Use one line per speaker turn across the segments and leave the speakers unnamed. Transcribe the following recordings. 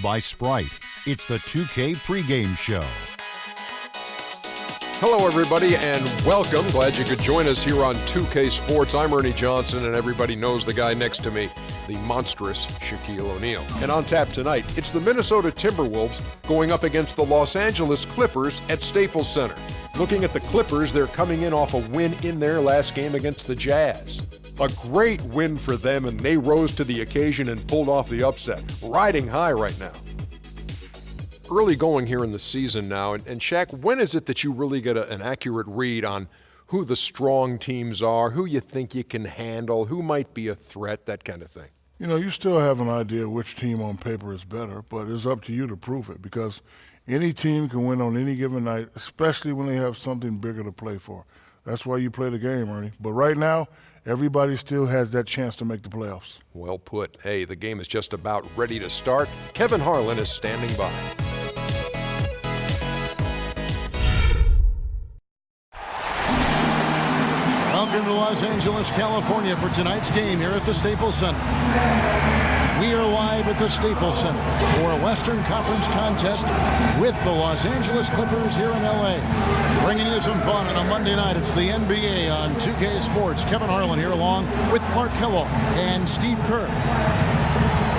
by Sprite. It's the 2K pregame show.
Hello, everybody, and welcome. Glad you could join us here on 2K Sports. I'm Ernie Johnson, and everybody knows the guy next to me, the monstrous Shaquille O'Neal. And on tap tonight, it's the Minnesota Timberwolves going up against the Los Angeles Clippers at Staples Center. Looking at the Clippers, they're coming in off a win in their last game against the Jazz. A great win for them, and they rose to the occasion and pulled off the upset. Riding high right now. Early going here in the season now, and Shaq, when is it that you really get an accurate read on who the strong teams are, who you think you can handle, who might be a threat, that kind of thing?
You know, you still have an idea which team on paper is better, but it's up to you to prove it because any team can win on any given night, especially when they have something bigger to play for. That's why you play the game, Ernie. But right now, everybody still has that chance to make the playoffs.
Well put. Hey, the game is just about ready to start. Kevin Harlan is standing by.
Welcome to Los Angeles, California for tonight's game here at the Staples Center. We are live at the Staples Center for a Western Conference contest with the Los Angeles Clippers here in L.A. Bringing you some fun on a Monday night. It's the NBA on 2K Sports. Kevin Harlan here along with Clark Kellogg and Steve Kerr.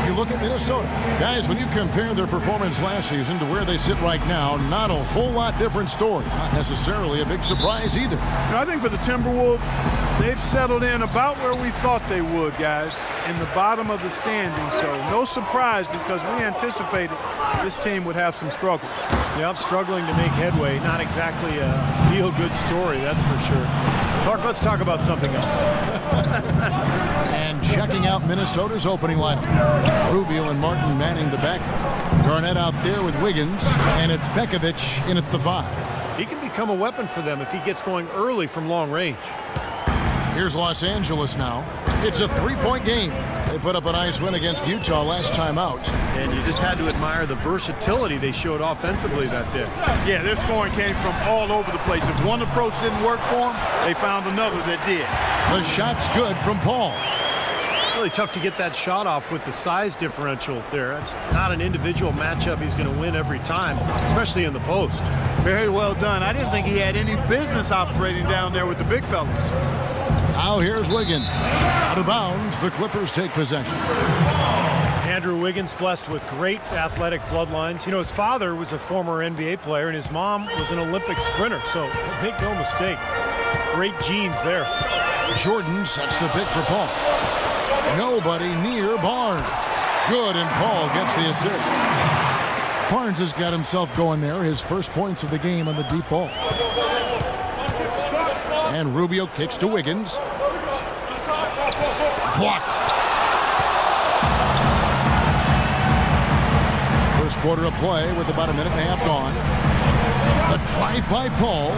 You look at Minnesota. Guys, when you compare their performance last season to where they sit right now, not a whole lot different story. Not necessarily a big surprise either.
I think for the Timberwolves, they've settled in about where we thought they would, guys, in the bottom of the standing. So no surprise because we anticipated this team would have some struggles.
Yep, struggling to make headway. Not exactly a feel-good story, that's for sure. Clark, let's talk about something else.
And checking out Minnesota's opening lineup. Rubio and Martin manning the back. Garnett out there with Wiggins, and it's Pekovic in at the 5.
He can become a weapon for them if he gets going early from long range.
Here's Los Angeles now. It's a three-point game. They put up a nice win against Utah last time out.
And you just had to admire the versatility they showed offensively that day.
Yeah, their scoring came from all over the place. If one approach didn't work for them, they found another that did.
The shot's good from Paul.
Really tough to get that shot off with the size differential there. It's not an individual matchup he's going to win every time, especially in the post.
Very well done. I didn't think he had any business operating down there with the big fellas.
Now here's Wiggins. Out of bounds, the Clippers take possession.
Andrew Wiggins blessed with great athletic bloodlines. You know, his father was a former NBA player and his mom was an Olympic sprinter, so make no mistake, great genes there.
Jordan sets the pick for Paul. Nobody near Barnes. Good, and Paul gets the assist. Barnes has got himself going there, his first points of the game on the deep ball. And Rubio kicks to Wiggins. Blocked. First quarter of play with about a minute and a half gone. The drive by Paul.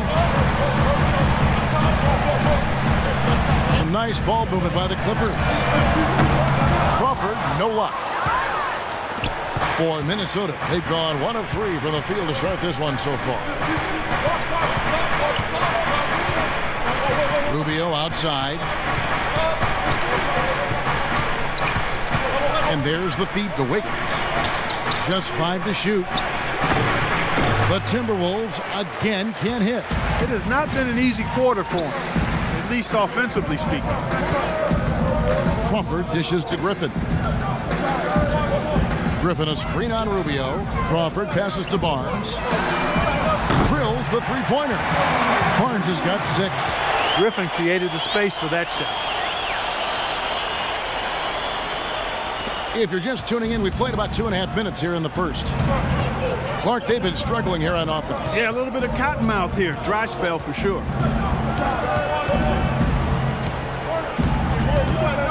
Some nice ball movement by the Clippers. Crawford, no luck. For Minnesota, they've gone 1 of 3 from the field to start this one so far. Rubio outside. And there's the feed to Wiggins. Just 5 to shoot. The Timberwolves again can't hit.
It has not been an easy quarter for them, at least offensively speaking.
Crawford dishes to Griffin. Griffin a screen on Rubio. Crawford passes to Barnes. Drills the three-pointer. Barnes has got 6.
Griffin created the space for that shot.
If you're just tuning in, we've played about 2.5 minutes here in the first. Clark, they've been struggling here on offense.
Yeah, a little bit of cottonmouth here. Dry spell for sure.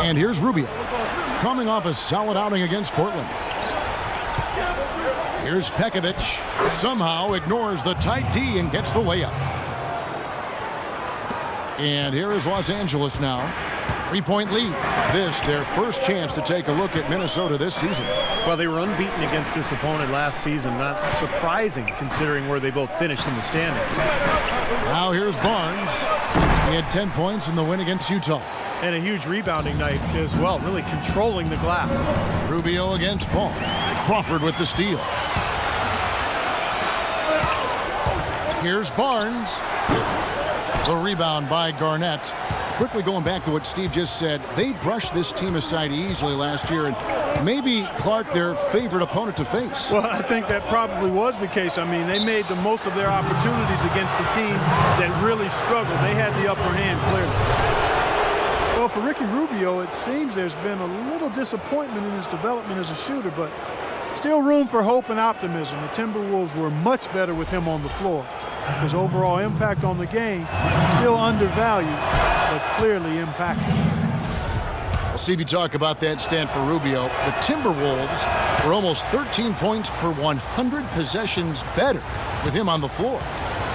And here's Rubio, coming off a solid outing against Portland. Here's Pekovic. Somehow ignores the tight D and gets the layup. And here is Los Angeles now. 3-point lead. This, their first chance to take a look at Minnesota this season.
Well, they were unbeaten against this opponent last season. Not surprising considering where they both finished in the standings.
Now here's Barnes. He had 10 points in the win against Utah.
And a huge rebounding night as well, really controlling the glass.
Rubio against Paul. Crawford with the steal. Here's Barnes. The rebound by Garnett. Quickly going back to what Steve just said, they brushed this team aside easily last year, and maybe, Clark, their favorite opponent to face.
Well, I think that probably was the case. I mean, they made the most of their opportunities against a team that really struggled. They had the upper hand clearly. Well, for Ricky Rubio, it seems there's been a little disappointment in his development as a shooter, but still room for hope and optimism. The Timberwolves were much better with him on the floor. His overall impact on the game still undervalued, but clearly impactful.
Well, Steve, you talk about that stat for Rubio. The Timberwolves were almost 13 points per 100 possessions better with him on the floor.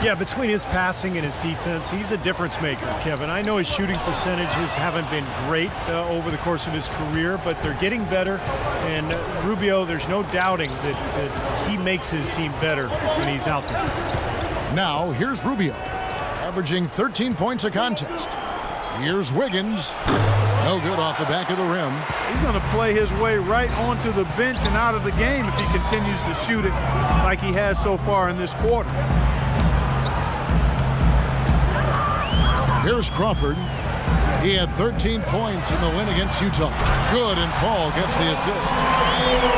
Yeah, between his passing and his defense, he's a difference maker, Kevin. I know his shooting percentages haven't been great over the course of his career, but they're getting better. And Rubio, there's no doubting that he makes his team better when he's out there.
Now, here's Rubio, averaging 13 points a contest. Here's Wiggins. No good off the back of the rim.
He's going to play his way right onto the bench and out of the game if he continues to shoot it like he has so far in this quarter.
Here's Crawford. He had 13 points in the win against Utah. Good, and Paul gets the assist.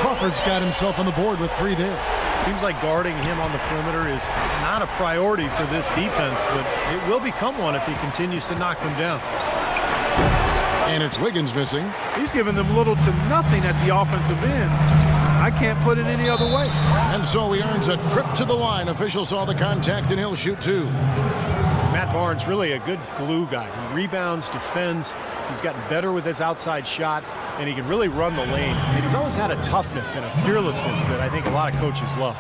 Crawford's got himself on the board with 3 there.
Seems like guarding him on the perimeter is not a priority for this defense, but it will become one if he continues to knock them down.
And it's Wiggins missing.
He's giving them little to nothing at the offensive end. I can't put it any other way.
And so he earns a trip to the line. Officials saw the contact, and he'll shoot 2.
Matt Barnes, really a good glue guy. He rebounds, defends. He's gotten better with his outside shot, and he can really run the lane. And he's always had a toughness and a fearlessness that I think a lot of coaches love.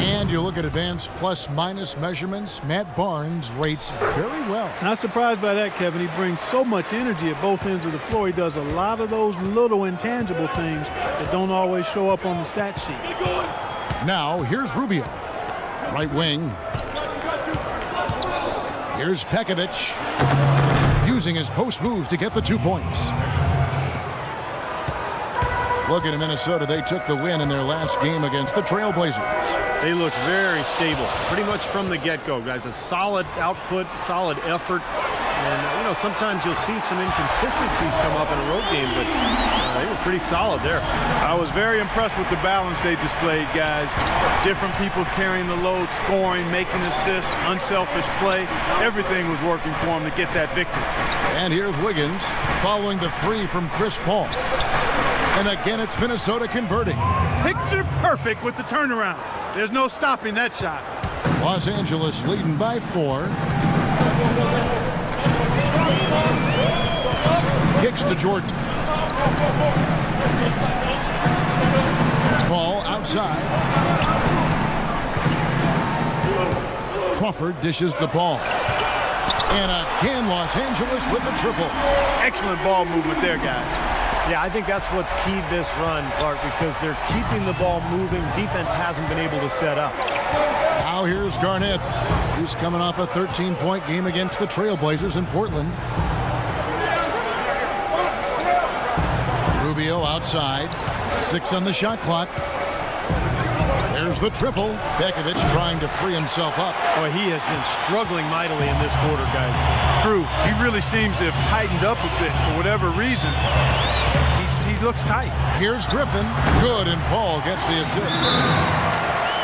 And you look at advanced plus-minus measurements, Matt Barnes rates very well.
Not surprised by that, Kevin. He brings so much energy at both ends of the floor. He does a lot of those little intangible things that don't always show up on the stat sheet.
Now, here's Rubio. Right wing. Here's Pekovic, using his post move to get the 2 points. Looking at Minnesota, they took the win in their last game against the Trailblazers.
They look very stable, pretty much from the get-go, guys. A solid output, solid effort. And, you know, sometimes you'll see some inconsistencies come up in a road game, but they were pretty solid there.
I was very impressed with the balance they displayed, guys. Different people carrying the load, scoring, making assists, unselfish play. Everything was working for them to get that victory.
And here's Wiggins following the 3 from Chris Paul. And again, it's Minnesota converting.
Picture perfect with the turnaround. There's no stopping that shot.
Los Angeles leading by 4. Kicks to Jordan. Paul outside. Crawford dishes the ball. And again, Los Angeles with the triple.
Excellent ball movement there, guys.
Yeah, I think that's what's keyed this run, Clark, because they're keeping the ball moving. Defense hasn't been able to set up.
Now here's Garnett, who's coming off a 13-point game against the Trailblazers in Portland. Rubio outside, 6 on the shot clock. There's the triple. Pekovic trying to free himself up.
Boy, he has been struggling mightily in this quarter, guys.
True. He really seems to have tightened up a bit for whatever reason. He looks tight.
Here's Griffin. Good, and Paul gets the assist.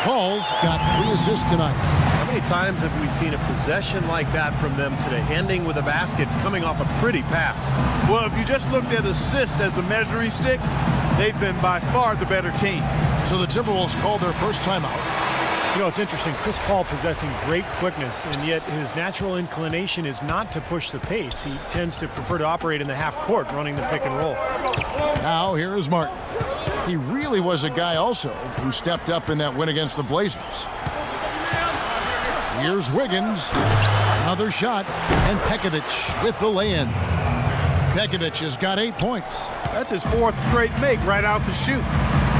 Paul's got 3 assists tonight.
How many times have we seen a possession like that from them today, ending with a basket coming off a pretty pass?
Well, if you just looked at assists as the measuring stick, they've been by far the better team.
So the Timberwolves called their first timeout.
You know, it's interesting. Chris Paul possessing great quickness, and yet his natural inclination is not to push the pace. He tends to prefer to operate in the half court, running the pick and roll.
Now here is Martin. He really was a guy also who stepped up in that win against the Blazers. Here's Wiggins. Another shot, and Pekovic with the lay-in. Begovic has got 8 points.
That's his 4th straight make right out the chute.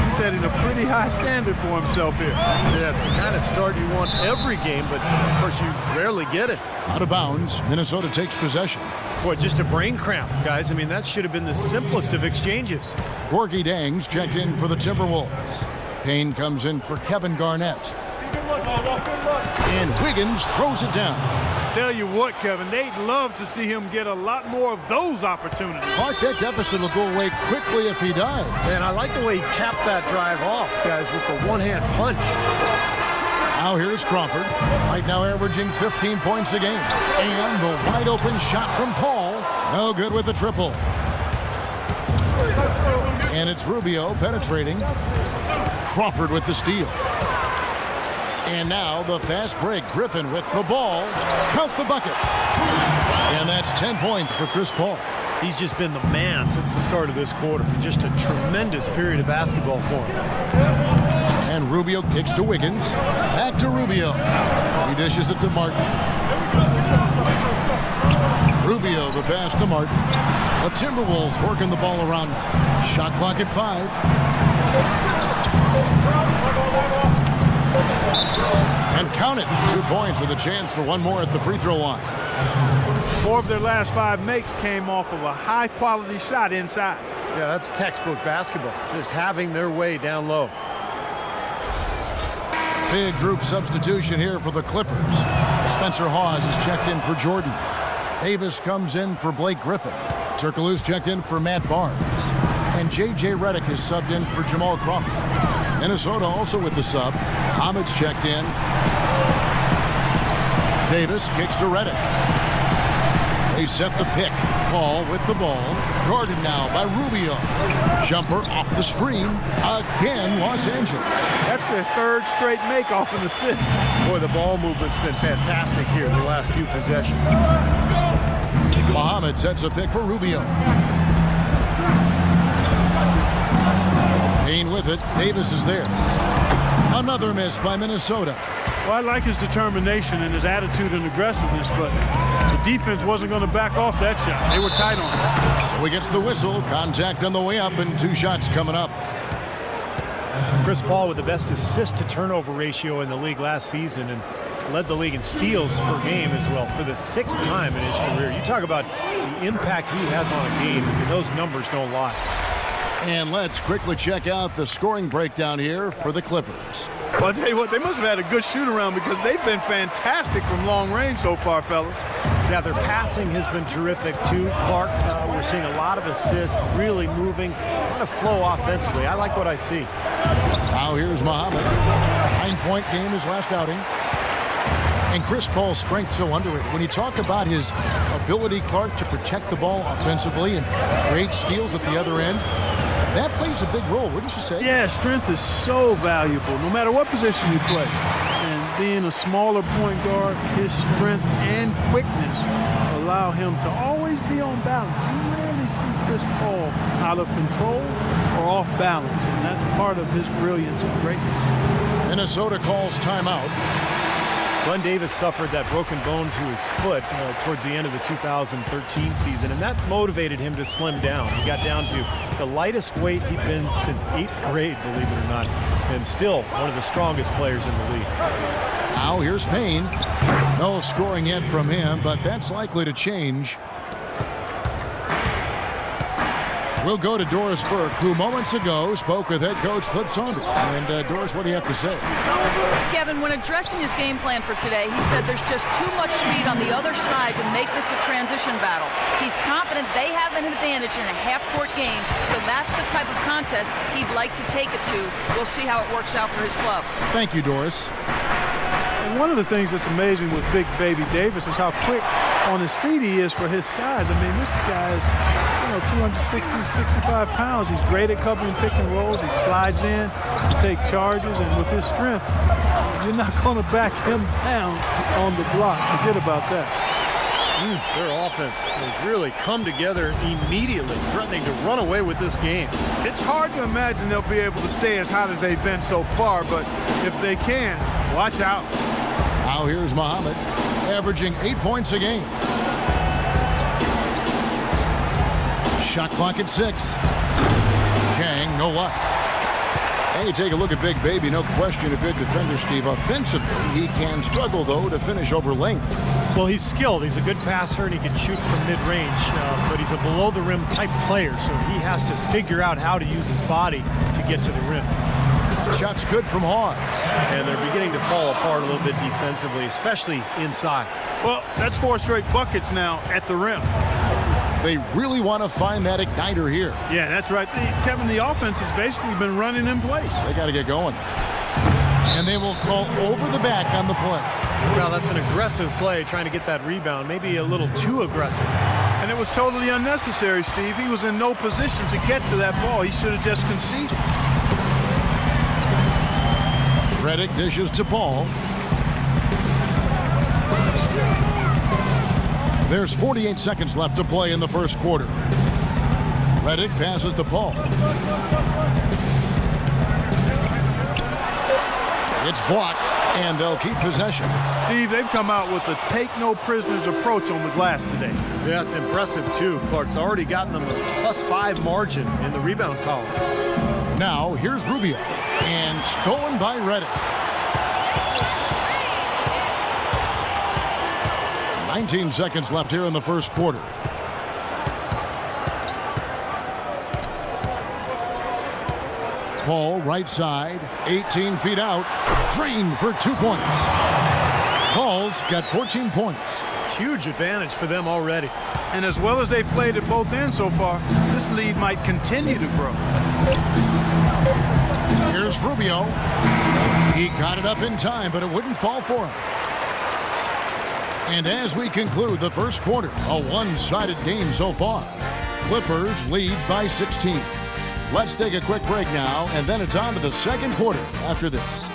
He's setting a pretty high standard for himself here.
Yeah, it's the kind of start you want every game, but of course you rarely get it.
Out of bounds, Minnesota takes possession.
Boy, just a brain cramp, guys. I mean, that should have been the simplest of exchanges.
Gorgie Dangs checked in for the Timberwolves. Payne comes in for Kevin Garnett. And Wiggins throws it down.
Tell you what, Kevin, they'd love to see him get a lot more of those opportunities.
Clark, that deficit will go away quickly if he does.
Man, I like the way he capped that drive off, guys, with the one-hand punch.
Now here's Crawford, right now averaging 15 points a game. And the wide-open shot from Paul. No good with the triple. And it's Rubio penetrating. Crawford with the steal. And now the fast break. Griffin with the ball. Count the bucket. And that's 10 points for Chris Paul.
He's just been the man since the start of this quarter. Just a tremendous period of basketball for him.
And Rubio kicks to Wiggins. Back to Rubio. He dishes it to Martin. Rubio the pass to Martin. The Timberwolves working the ball around now. Shot clock at 5. And count it. 2 points with a chance for one more at the free throw line.
4 of their last 5 makes came off of a high-quality shot inside.
Yeah, that's textbook basketball. Just having their way down low.
Big group substitution here for the Clippers. Spencer Hawes is checked in for Jordan. Davis comes in for Blake Griffin. Turkoglu's checked in for Matt Barnes. And J.J. Redick is subbed in for Jamal Crawford. Minnesota also with the sub. Hamid's checked in. Davis kicks to Redick. They set the pick. Paul with the ball. Guarded now by Rubio. Jumper off the screen. Again, Los Angeles.
That's their 3rd straight make off an assist.
Boy, the ball movement's been fantastic here the last few possessions.
Muhammad sets a pick for Rubio. Payne with it. Davis is there. Another miss by Minnesota.
Well, I like his determination and his attitude and aggressiveness, but the defense wasn't going to back off that shot. They were tight on it.
So he gets the whistle. Contact on the way up and 2 shots coming up.
Chris Paul with the best assist-to-turnover ratio in the league last season and led the league in steals per game as well for the 6th time in his career. You talk about the impact he has on a game, and those numbers don't lie.
And let's quickly check out the scoring breakdown here for the Clippers.
Well, I'll tell you what, they must have had a good shoot-around because they've been fantastic from long range so far, fellas.
Yeah, their passing has been terrific, too. Clark, we're seeing a lot of assists, really moving, a lot of flow offensively. I like what I see.
Now here's Muhammad. 9-point game his last outing. And Chris Paul's strength so underrated. When you talk about his ability, Clark, to protect the ball offensively and create steals at the other end, that plays a big role, wouldn't you say?
Yeah, strength is so valuable, no matter what position you play. And being a smaller point guard, his strength and quickness allow him to always be on balance. You rarely see Chris Paul out of control or off balance, and that's part of his brilliance and greatness.
Minnesota calls timeout.
Glenn Davis suffered that broken bone to his foot towards the end of the 2013 season, and that motivated him to slim down. He got down to the lightest weight he'd been since 8th grade, believe it or not, and still one of the strongest players in the league.
Now here's Payne. No scoring yet from him, but that's likely to change. We'll go to Doris Burke, who moments ago spoke with head coach Flip Saunders. And Doris, what do you have to say?
Kevin, when addressing his game plan for today, he said there's just too much speed on the other side to make this a transition battle. He's confident they have an advantage in a half-court game, so that's the type of contest he'd like to take it to. We'll see how it works out for his club.
Thank you, Doris.
And one of the things that's amazing with Big Baby Davis is how quick on his feet he is for his size. I mean, this guy is 260, 65 pounds. He's great at covering pick and rolls. He slides in to take charges, and with his strength, you're not going to back him down on the block. Forget about that.
Their offense has really come together immediately, threatening to run away with this game.
It's hard to imagine they'll be able to stay as hot as they've been so far, but if they can, watch out.
Now here's Muhammad, averaging 8 points a game. Shot clock at 6. Chang, no luck. And you take a look at Big Baby, no question a good defender, Steve. Offensively, he can struggle, though, to finish over length.
Well, he's skilled. He's a good passer, and he can shoot from mid-range, but he's a below-the-rim type player, so he has to figure out how to use his body to get to the rim.
Shot's good from Hawes.
And they're beginning to fall apart a little bit defensively, especially inside.
Well, that's 4 straight buckets now at the rim.
They really want to find that igniter here.
Yeah, that's right. Kevin, the offense has basically been running in place.
They got to get going. And they will call over the back on the play.
Well, that's an aggressive play, trying to get that rebound, maybe a little too aggressive.
And it was totally unnecessary, Steve. He was in no position to get to that ball. He should have just conceded.
Redick dishes to Paul. There's 48 seconds left to play in the first quarter. Redick passes to Paul. It's blocked, and they'll keep possession.
Steve, they've come out with a take-no-prisoners approach on the glass today.
Yeah, it's impressive, too. Clark's already gotten them a +5 margin in the rebound column.
Now, here's Rubio, and stolen by Redick. 19 seconds left here in the first quarter. Paul, right side, 18 feet out, drained for 2 points. Paul's got 14 points.
Huge advantage for them already.
And as well as they've played at both ends so far, this lead might continue to grow.
Here's Rubio. He got it up in time, but it wouldn't fall for him. And as we conclude the first quarter, a one-sided game so far. Clippers lead by 16. Let's take a quick break now, and then it's on to the second quarter after this.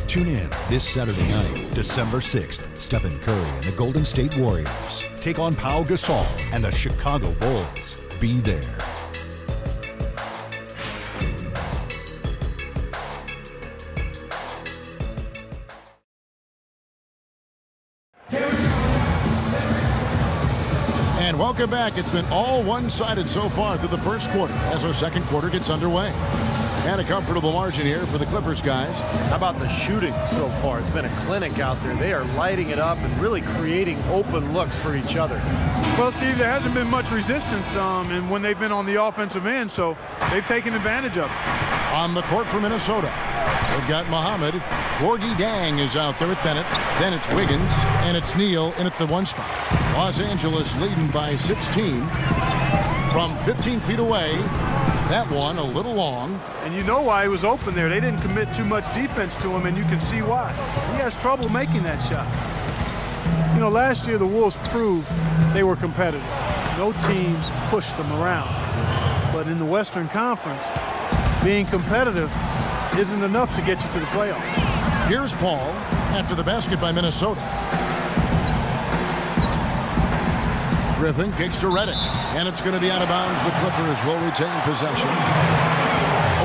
Tune in this Saturday night, December 6th. Stephen Curry and the Golden State Warriors take on Pau Gasol and the Chicago Bulls. Be there.
And welcome back. It's been all one-sided so far through the first quarter as our second quarter gets underway. And a comfortable margin here for the Clippers guys.
How about the shooting so far? It's been a clinic out there. They are lighting it up and really creating open looks for each other.
Well, Steve, there hasn't been much resistance and when they've been on the offensive end, so they've taken advantage of it.
On the court for Minnesota, they've got Muhammad. Gorgie Dang is out there with Bennett. Then it's Wiggins, and it's Neal in at the 1 spot. Los Angeles leading by 16 from 15 feet away. That one a little long.
And you know why he was open there. They didn't commit too much defense to him, and you can see why. He has trouble making that shot. You know, last year the Wolves proved they were competitive. No teams pushed them around. But in the Western Conference, being competitive isn't enough to get you to the playoffs.
Here's Paul after the basket by Minnesota. Griffin kicks to Redick, and it's going to be out of bounds. The Clippers will retain possession.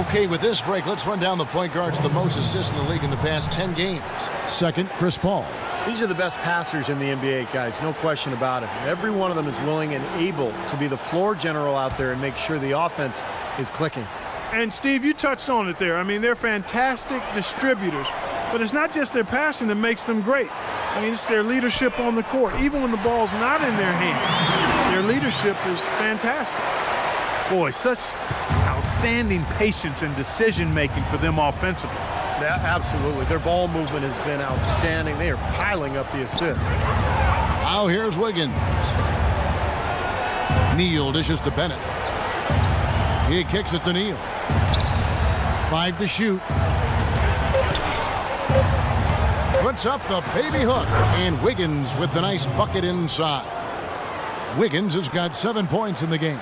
Okay, with this break, let's run down the point guards, the most assists in the league in the past 10 games. Second, Chris Paul.
These are the best passers in the NBA, guys, no question about it. Every one of them is willing and able to be the floor general out there and make sure the offense is clicking.
And, Steve, you touched on it there. I mean, they're fantastic distributors, but it's not just their passing that makes them great. I mean, it's their leadership on the court. Even when the ball's not in their hands, their leadership is fantastic. Boy, such outstanding patience and decision-making for them offensively.
Yeah, absolutely. Their ball movement has been outstanding. They are piling up the assists.
Now here's Wiggins. Neal dishes to Bennett. He kicks it to Neal. 5 to shoot. Puts up the baby hook, and Wiggins with the nice bucket inside. Wiggins has got 7 points in the game.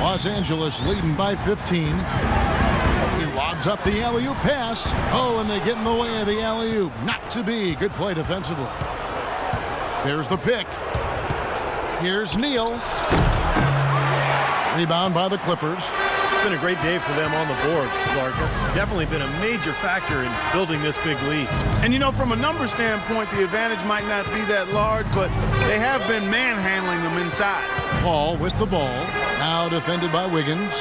Los Angeles leading by 15. He lobs up the alley-oop pass. Oh, and they get in the way of the alley-oop. Not to be. Good play defensively. There's the pick. Here's Neal. Rebound by the Clippers.
It's been a great day for them on the boards, Clark. That's definitely been a major factor in building this big lead.
And, you know, from a number standpoint, the advantage might not be that large, but they have been manhandling them inside.
Paul with the ball. Now defended by Wiggins.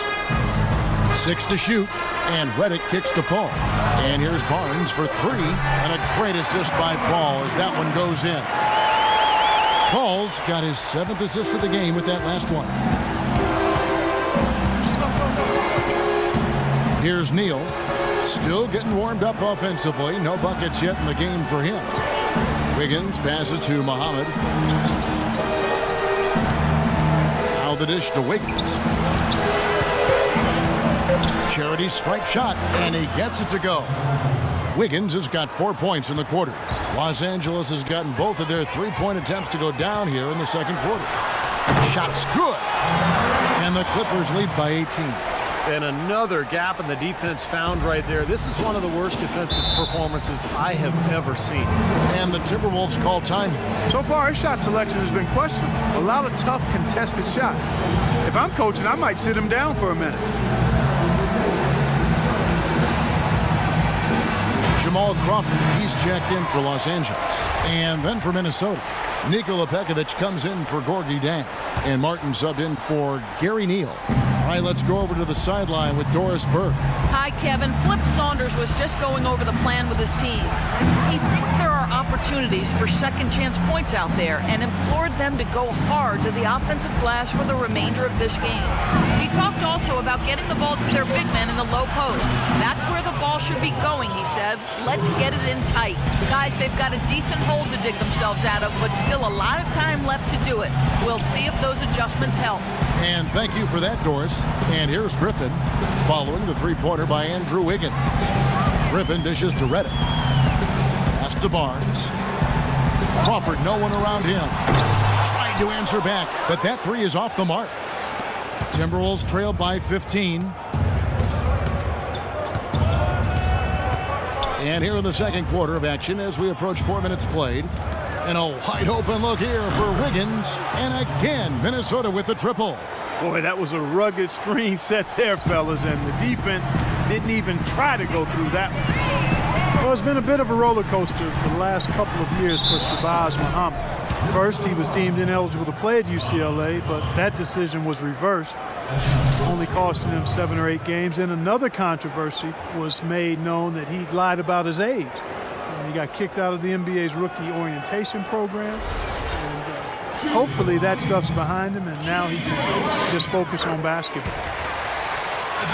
6 to shoot, and Redick kicks to Paul. And here's Barnes for 3, and a great assist by Paul as that one goes in. Paul's got his 7th assist of the game with that last one. Here's Neal, still getting warmed up offensively. No buckets yet in the game for him. Wiggins passes to Muhammad. Now the dish to Wiggins. Charity stripe shot, and he gets it to go. Wiggins has got 4 points in the quarter. Los Angeles has gotten both of their three-point attempts to go down here in the second quarter. Shot's good. And the Clippers lead by 18.
And another gap in the defense found right there. This is one of the worst defensive performances I have ever seen.
And the Timberwolves call time.
So far, his shot selection has been questionable. A lot of tough, contested shots. If I'm coaching, I might sit him down for a minute.
Jamal Crawford, he's checked in for Los Angeles. And then for Minnesota, Nikola Pekovic comes in for Gorgui Dieng. And Martin subbed in for Gary Neal. All right, let's go over to the sideline with Doris Burke.
Hi, Kevin. Flip Saunders was just going over the plan with his team. He thinks there are opportunities for second-chance points out there and implored them to go hard to the offensive glass for the remainder of this game. He talked also about getting the ball to their big men in the low post. That's where the ball should be going, he said. Let's get it in tight. Guys, they've got a decent hole to dig themselves out of, but still a lot of time left to do it. We'll see if those adjustments help.
And thank you for that, Doris. And here's Griffin, following the three-pointer by Andrew Wiggins. Griffin dishes to Redick. Pass to Barnes. Crawford, no one around him. Tried to answer back, but that three is off the mark. Timberwolves trail by 15. And here in the second quarter of action as we approach 4 minutes played. And a wide open look here for Wiggins. And again, Minnesota with the triple.
Boy, that was a rugged screen set there, fellas, and the defense didn't even try to go through that one. Well, it's been a bit of a roller coaster for the last couple of years for Shabazz Muhammad. First, he was deemed ineligible to play at UCLA, but that decision was reversed, only costing him 7 or 8 games. And another controversy was made known that he lied about his age. He got kicked out of the NBA's rookie orientation program. Hopefully that stuff's behind him, and now he can just focus on basketball.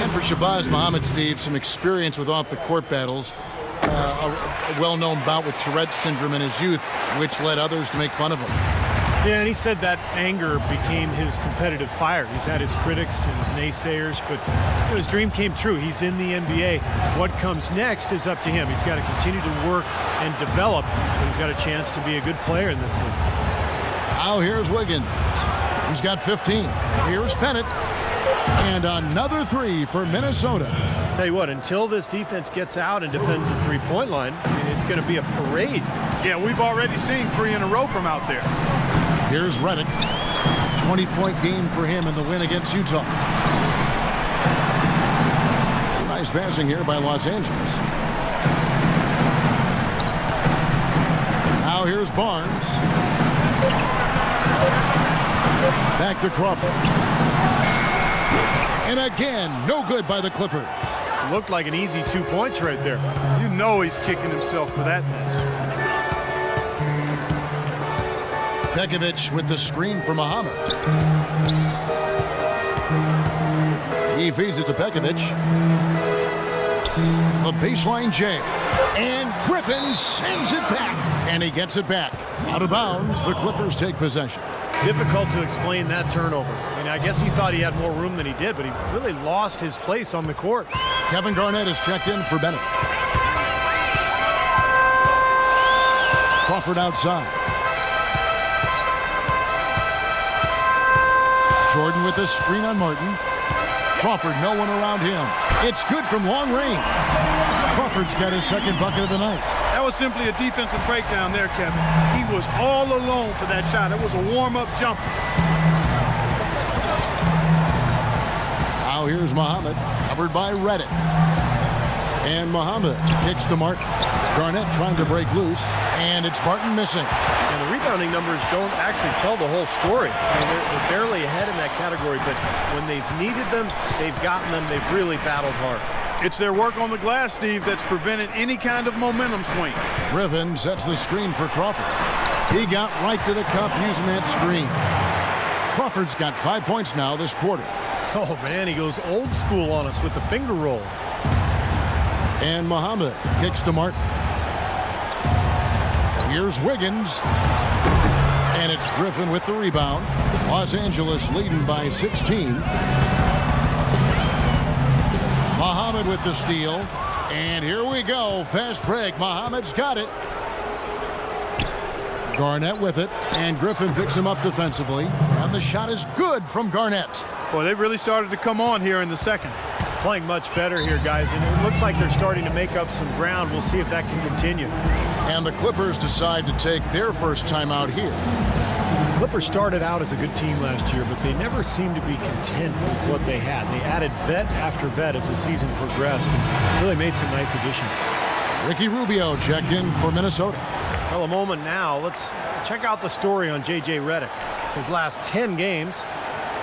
And for Shabazz Muhammad, Steve, some experience with off-the-court battles. A well-known bout with Tourette syndrome in his youth, which led others to make fun of him.
Yeah, and he said that anger became his competitive fire. He's had his critics and his naysayers, but his dream came true. He's in the NBA. What comes next is up to him. He's got to continue to work and develop, but he's got a chance to be a good player in this league.
Now here's Wiggins. He's got 15. Here's Pennant. And another three for Minnesota.
Tell you what, until this defense gets out and defends the three-point line, it's going to be a parade.
Yeah, we've already seen 3 in a row from out there.
Here's Redick. 20-point game for him in the win against Utah. Nice passing here by Los Angeles. Now here's Barnes. Back to Crawford. And again, no good by the Clippers.
Looked like an easy 2 points right there.
You know he's kicking himself for that miss.
Pekovic with the screen for Muhammad. He feeds it to Pekovic. A baseline J. And Griffin sends it back. And he gets it back. Out of bounds, the Clippers take possession.
Difficult to explain that turnover. I mean, I guess he thought he had more room than he did, but he really lost his place on the court.
Kevin Garnett is checked in for Bennett. Crawford outside. Jordan with the screen on Martin. Crawford, no one around him. It's good from long range. Crawford's got his second bucket of the night.
That was simply a defensive breakdown there, Kevin. He was all alone for that shot. It was a warm-up jumper.
Now here's Muhammad, covered by Reddick. And Muhammad kicks to Martin. Garnett trying to break loose, and it's Martin missing.
And the rebounding numbers don't actually tell the whole story. I mean, they're barely ahead in that category, but when they've needed them, they've gotten them. They've really battled hard.
It's their work on the glass, Steve, that's prevented any kind of momentum swing.
Griffin sets the screen for Crawford. He got right to the cup using that screen. Crawford's got 5 points now this quarter.
Oh, man, he goes old school on us with the finger roll.
And Muhammad kicks to Martin. Here's Wiggins. And it's Griffin with the rebound. Los Angeles leading by 16. Muhammad with the steal. And here we go. Fast break. Muhammad's got it. Garnett with it. And Griffin picks him up defensively. And the shot is good from Garnett.
Boy, they really started to come on here in the second.
Playing much better here, guys, and it looks like they're starting to make up some ground. We'll see if that can continue.
And the Clippers decide to take their first timeout here.
The Clippers started out as a good team last year, but they never seemed to be content with what they had. They added vet after vet as the season progressed and really made some nice additions.
Ricky Rubio checked in for Minnesota.
Well, a moment now. Let's check out the story on J.J. Redick. His last 10 games,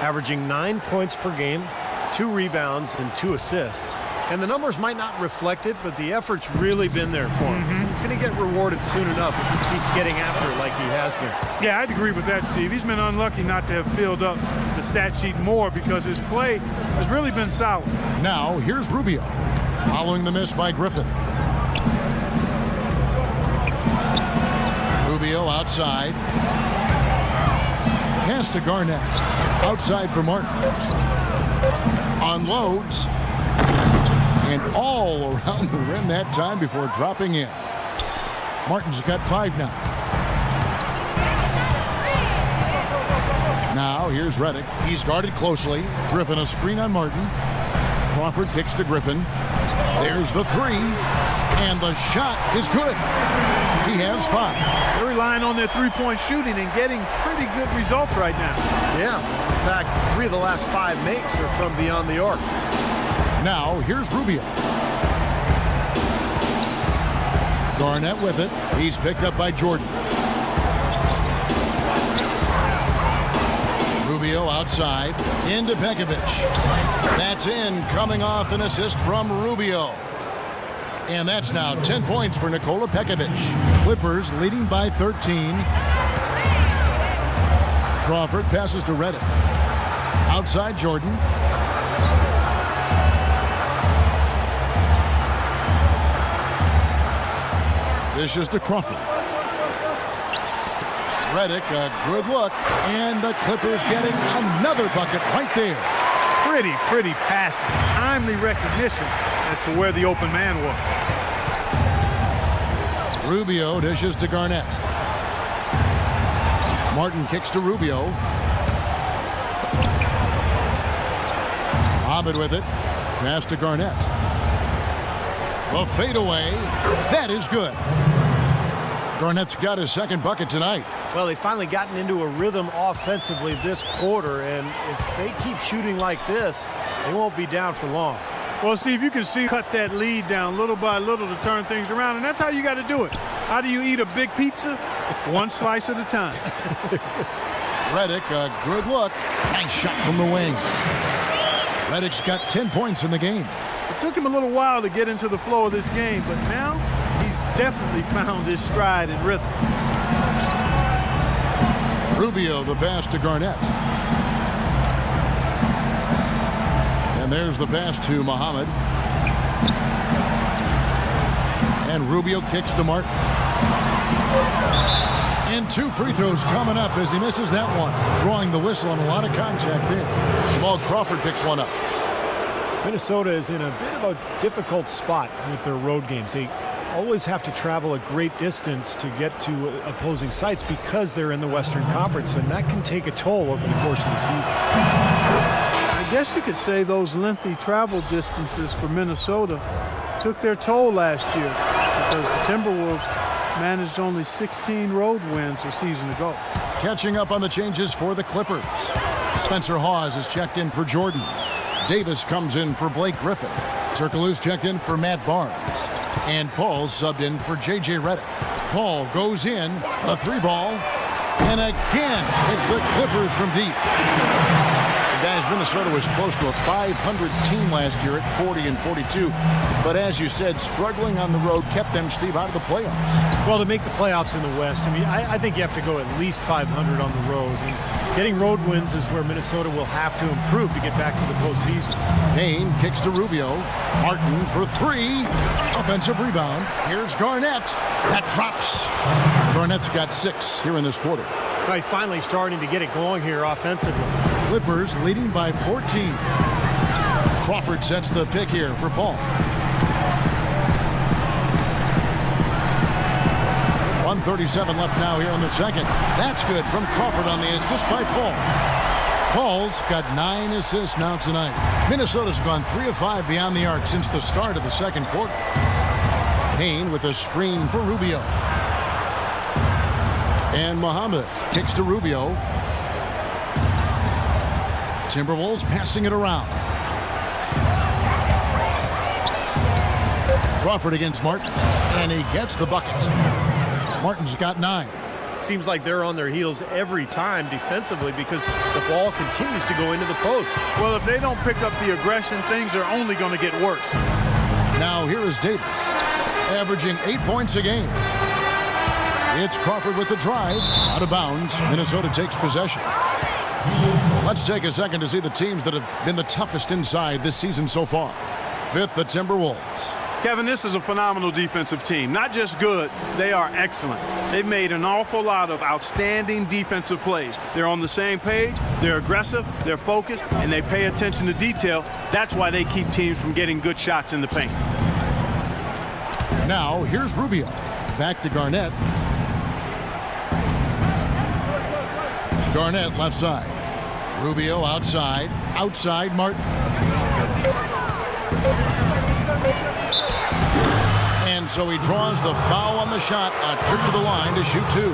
averaging 9 points per game, 2 rebounds and 2 assists. And the numbers might not reflect it, but the effort's really been there for him. He's going to get rewarded soon enough if he keeps getting after it like he has been.
Yeah, I'd agree with that, Steve. He's been unlucky not to have filled up the stat sheet more because his play has really been solid.
Now, here's Rubio, following the miss by Griffin. Rubio outside. Pass to Garnett. Outside for Martin. Unloads. And all around the rim that time before dropping in. Martin's got 5 now. Now here's Redick. He's guarded closely. Griffin a screen on Martin. Crawford kicks to Griffin. There's the 3. And the shot is good. He has 5.
They're relying on their three-point shooting and getting pretty good results right now.
Yeah. In fact, 3 of the last 5 makes are from beyond the arc.
Now, here's Rubio. Garnett with it. He's picked up by Jordan. Rubio outside. Into Pekovic. That's in, coming off an assist from Rubio. And that's now 10 points for Nikola Pekovic. Clippers leading by 13. Crawford passes to Redick. Outside Jordan. This is to Crawford. Redick, a good look. And the Clippers getting another bucket right there.
Pretty passing. Timely recognition as to where the open man was.
Rubio dishes to Garnett. Martin kicks to Rubio. Muhammad with it. Pass to Garnett. The fadeaway. That is good. Garnett's got his second bucket tonight.
Well, they've finally gotten into a rhythm offensively this quarter, and if they keep shooting like this, they won't be down for long.
Well, Steve, you can see cut that lead down little by little to turn things around, and that's how you got to do it. How do you eat a big pizza? One slice at a time.
Redick, a good look. Nice shot from the wing. Redick's got 10 points in the game.
It took him a little while to get into the flow of this game, but now he's definitely found his stride and rhythm.
Rubio, the pass to Garnett. And there's the pass to Muhammad. And Rubio kicks to Martin. And 2 free throws coming up as he misses that one. Drawing the whistle and a lot of contact there. Jamal Crawford picks one up.
Minnesota is in a bit of a difficult spot with their road games. They always have to travel a great distance to get to opposing sites because they're in the Western Conference, and that can take a toll over the course of the season.
I guess you could say those lengthy travel distances for Minnesota took their toll last year. because the Timberwolves managed only 16 road wins a season ago.
Catching up on the changes for the Clippers. Spencer Hawes is checked in for Jordan. Davis comes in for Blake Griffin. Turkoglu's checked in for Matt Barnes. And Paul subbed in for J.J. Redick. Paul goes in, a 3-ball, and again it's the Clippers from deep. Guys, Minnesota was close to a 500 team last year at 40-42. But as you said, struggling on the road kept them, Steve, out of the playoffs.
Well, to make the playoffs in the West, I mean, I think you have to go at least 500 on the road. And getting road wins is where Minnesota will have to improve to get back to the postseason.
Payne kicks to Rubio. Martin for 3. Offensive rebound. Here's Garnett. That drops. Garnett's got 6 here in this quarter.
Well, he's finally starting to get it going here offensively.
Clippers leading by 14. Crawford sets the pick here for Paul. 1:37 left now here in the second. That's good from Crawford on the assist by Paul. Paul's got 9 assists now tonight. Minnesota's gone 3 of 5 beyond the arc since the start of the second quarter. Payne with a screen for Rubio. And Muhammad kicks to Rubio. Timberwolves passing it around. Crawford against Martin, and he gets the bucket. Martin's got 9.
Seems like they're on their heels every time defensively because the ball continues to go into the post.
Well, if they don't pick up the aggression, things are only going to get worse.
Now here is Davis, averaging 8 points a game. It's Crawford with the drive. Out of bounds. Minnesota takes possession. Let's take a second to see the teams that have been the toughest inside this season so far. Fifth, the Timberwolves.
Kevin, this is a phenomenal defensive team. Not just good, they are excellent. They've made an awful lot of outstanding defensive plays. They're on the same page, they're aggressive, they're focused, and they pay attention to detail. That's why they keep teams from getting good shots in the paint.
Now, here's Rubio. Back to Garnett. Garnett left side. Rubio outside. Outside Martin. And so he draws the foul on the shot. A trip to the line to shoot 2.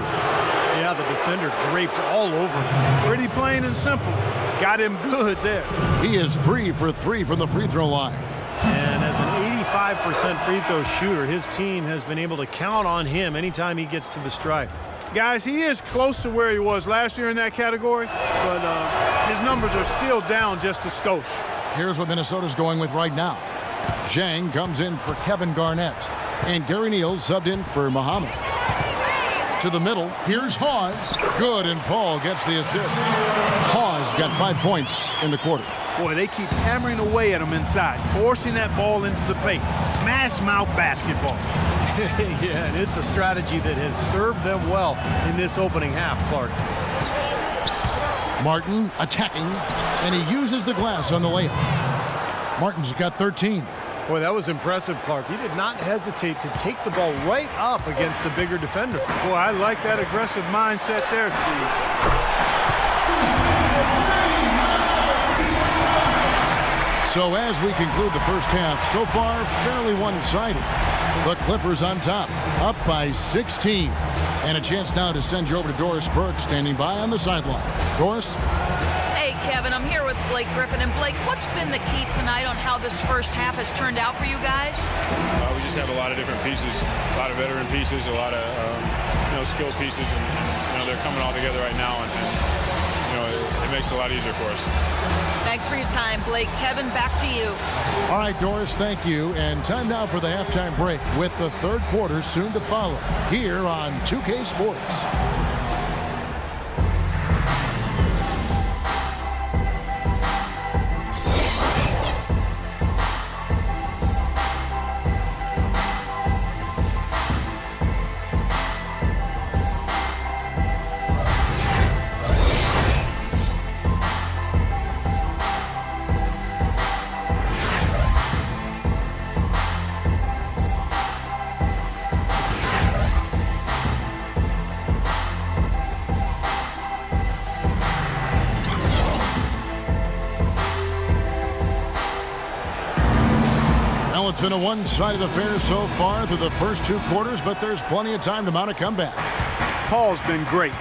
Yeah, the defender draped all over him.
Pretty plain and simple. Got him good there.
He is 3 for 3 from the free throw line.
And as an 85% free throw shooter, his team has been able to count on him anytime he gets to the stripe.
Guys, he is close to where he was last year in that category, but his numbers are still down just a skosh.
Here's what Minnesota's going with right now. Zhang comes in for Kevin Garnett, and Gary Neal subbed in for Muhammad. To the middle, here's Hawes. Good, and Paul gets the assist. Hawes got 5 points in the quarter.
Boy, they keep hammering away at him inside, forcing that ball into the paint. Smash mouth basketball.
Yeah, and it's a strategy that has served them well in this opening half, Clark.
Martin attacking, and he uses the glass on the layup. Martin's got 13.
Boy, that was impressive, Clark. He did not hesitate to take the ball right up against the bigger defender.
Boy, I like that aggressive mindset there, Steve.
So as we conclude the first half, so far fairly one-sided. The Clippers on top, up by 16. And a chance now to send you over to Doris Burke, standing by on the sideline. Doris?
Hey, Kevin, I'm here with Blake Griffin. And Blake, what's been the key tonight on how this first half has turned out for you guys?
We just have a lot of different pieces, a lot of veteran pieces, a lot of skill pieces, and they're coming all together right now, and it makes it a lot easier for us.
Thanks for your time, Blake. Kevin, back to you.
All right, Doris, thank you. And time now for the halftime break with the third quarter soon to follow here on 2K Sports. Well, it's been a one-sided affair so far through the first 2 quarters, but there's plenty of time to mount a comeback.
Paul's been great.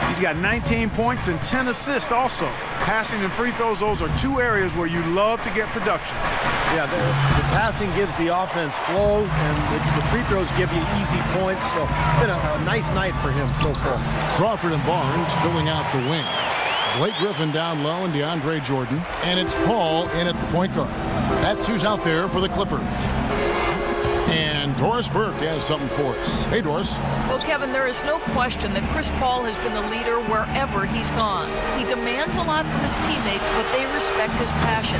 He's got 19 points and 10 assists also. Passing and free throws, those are 2 areas where you love to get production.
Yeah, the passing gives the offense flow, and the free throws give you easy points. So it's been a nice night for him so far.
Crawford and Barnes filling out the wing. Blake Griffin down low and DeAndre Jordan. And it's Paul in at the point guard. That's who's out there for the Clippers. And Doris Burke has something for us. Hey, Doris.
Well, Kevin, there is no question that Chris Paul has been the leader wherever he's gone. He demands a lot from his teammates, but they respect his passion.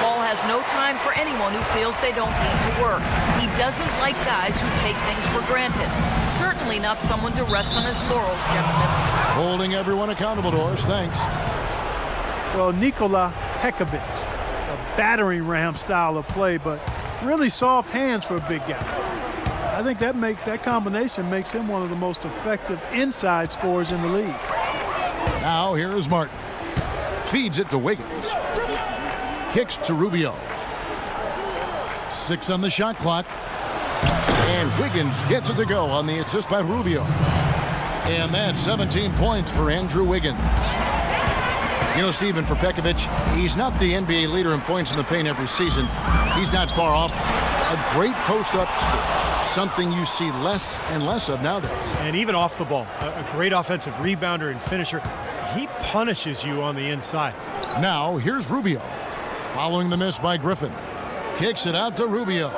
Paul has no time for anyone who feels they don't need to work. He doesn't like guys who take things for granted. Certainly not someone to rest on his laurels, gentlemen.
Holding everyone accountable, Doris. Thanks.
Well, Nikola Pekovic, a battering ram style of play, but really soft hands for a big guy. I think that combination makes him one of the most effective inside scorers in the league.
Now here is Martin. Feeds it to Wiggins. Kicks to Rubio. 6 on the shot clock. And Wiggins gets it to go on the assist by Rubio. And that's 17 points for Andrew Wiggins. You know, Stephen, for Pekovic, he's not the NBA leader in points in the paint every season. He's not far off. A great post-up score, something you see less and less of nowadays.
And even off the ball, a great offensive rebounder and finisher. He punishes you on the inside.
Now, here's Rubio. Following the miss by Griffin. Kicks it out to Rubio.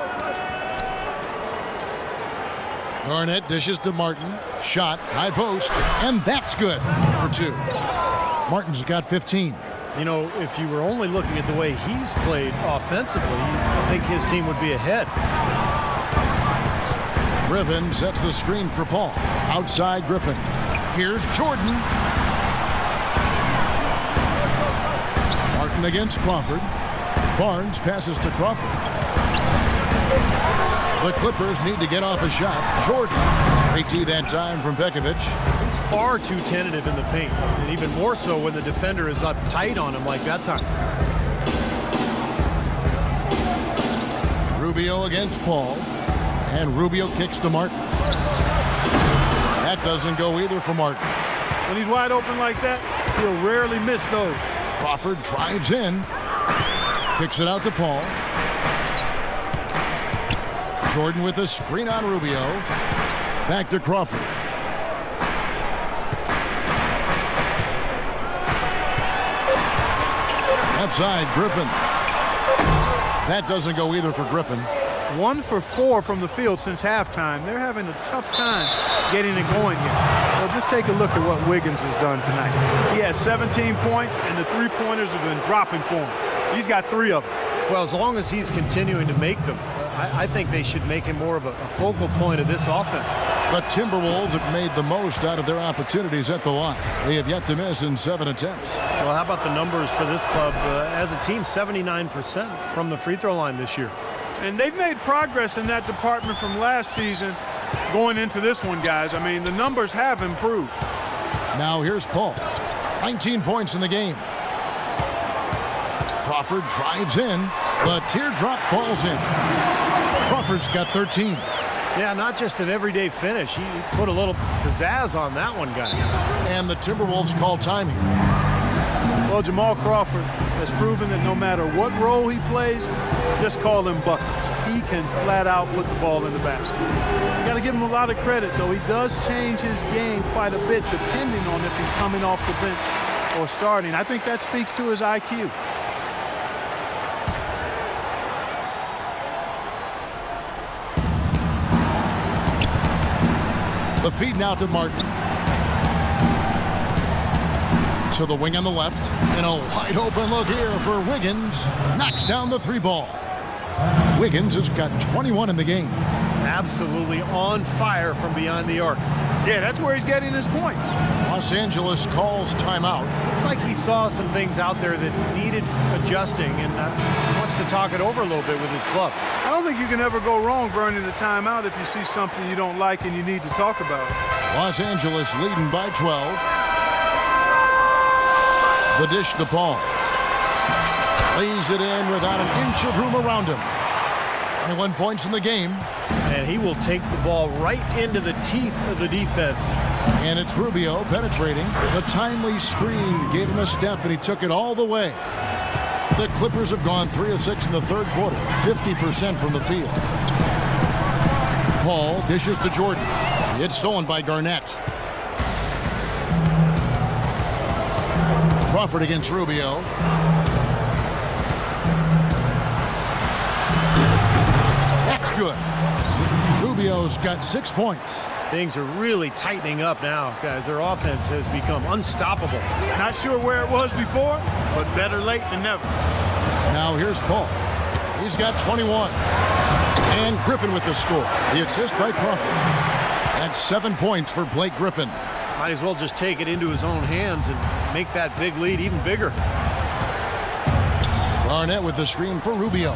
Garnett dishes to Martin. Shot, high post, and that's good for 2. Martin's got 15.
You know, if you were only looking at the way he's played offensively, I think his team would be ahead.
Griffin sets the screen for Paul. Outside Griffin. Here's Jordan. Martin against Crawford. Barnes passes to Crawford. The Clippers need to get off a shot. Jordan. Great tee that time from Pekovic.
He's far too tentative in the paint, and even more so when the defender is up tight on him like that time.
Rubio against Paul. And Rubio kicks to Martin. That doesn't go either for Martin.
When he's wide open like that, he'll rarely miss those.
Crawford drives in. Kicks it out to Paul. Jordan with a screen on Rubio. Back to Crawford. Outside, Griffin. That doesn't go either for Griffin.
1 for 4 from the field since halftime. They're having a tough time getting it going here. Well, just take a look at what Wiggins has done tonight. He has 17 points, and the three-pointers have been dropping for him. He's got 3 of them.
Well, as long as he's continuing to make them, I think they should make him more of a focal point of this offense.
The Timberwolves have made the most out of their opportunities at the line. They have yet to miss in 7 attempts.
Well, how about the numbers for this club? As a team, 79% from the free throw line this year.
And they've made progress in that department from last season going into this one, guys. I mean, the numbers have improved.
Now here's Paul. 19 points in the game. Crawford drives in. The teardrop falls in. Crawford's got 13.
Yeah, not just an everyday finish. He put a little pizzazz on that one, guys.
And the Timberwolves call timing.
Well, Jamal Crawford has proven that no matter what role he plays, just call him buckets. He can flat out put the ball in the basket. You got to give him a lot of credit, though. He does change his game quite a bit depending on if he's coming off the bench or starting. I think that speaks to his IQ.
The feed now to Martin. To the wing on the left. And a wide open look here for Wiggins. Knocks down the 3 ball. Wiggins has got 21 in the game.
Absolutely on fire from behind the arc.
Yeah, that's where he's getting his points.
Los Angeles calls timeout.
It's like he saw some things out there that needed adjusting and wants to talk it over a little bit with his club.
I don't think you can ever go wrong burning a timeout if you see something you don't like and you need to talk about it.
Los Angeles leading by 12. The dish to Paul. Lays it in without an inch of room around him. 21 points in the game.
And he will take the ball right into the teeth of the defense.
And it's Rubio penetrating. The timely screen gave him a step, and he took it all the way. The Clippers have gone 3 of 6 in the third quarter, 50% from the field. Paul dishes to Jordan. It's stolen by Garnett. Crawford against Rubio. That's good. Rubio's got 6 points.
Things are really tightening up now, guys. Their offense has become unstoppable.
Not sure where it was before, but better late than never.
Now here's Paul. He's got 21. And Griffin with the score. The assist by Crawford. That's 7 points for Blake Griffin.
Might as well just take it into his own hands and make that big lead even bigger.
Garnett with the screen for Rubio.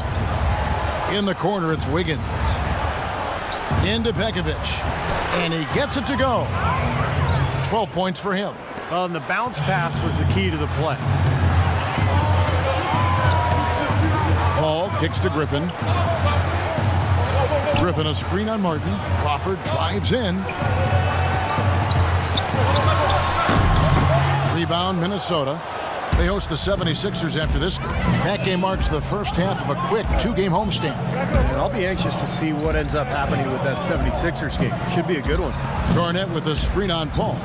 In the corner, it's Wiggins. Into Pekovic. And he gets it to go. 12 points for him.
Well, and the bounce pass was the key to the play.
Paul kicks to Griffin. Griffin a screen on Martin. Crawford drives in. Rebound Minnesota. They host the 76ers after this game. That game marks the first half of a quick 2-game homestand.
And I'll be anxious to see what ends up happening with that 76ers game. Should be a good one.
Garnett with a screen on Paul.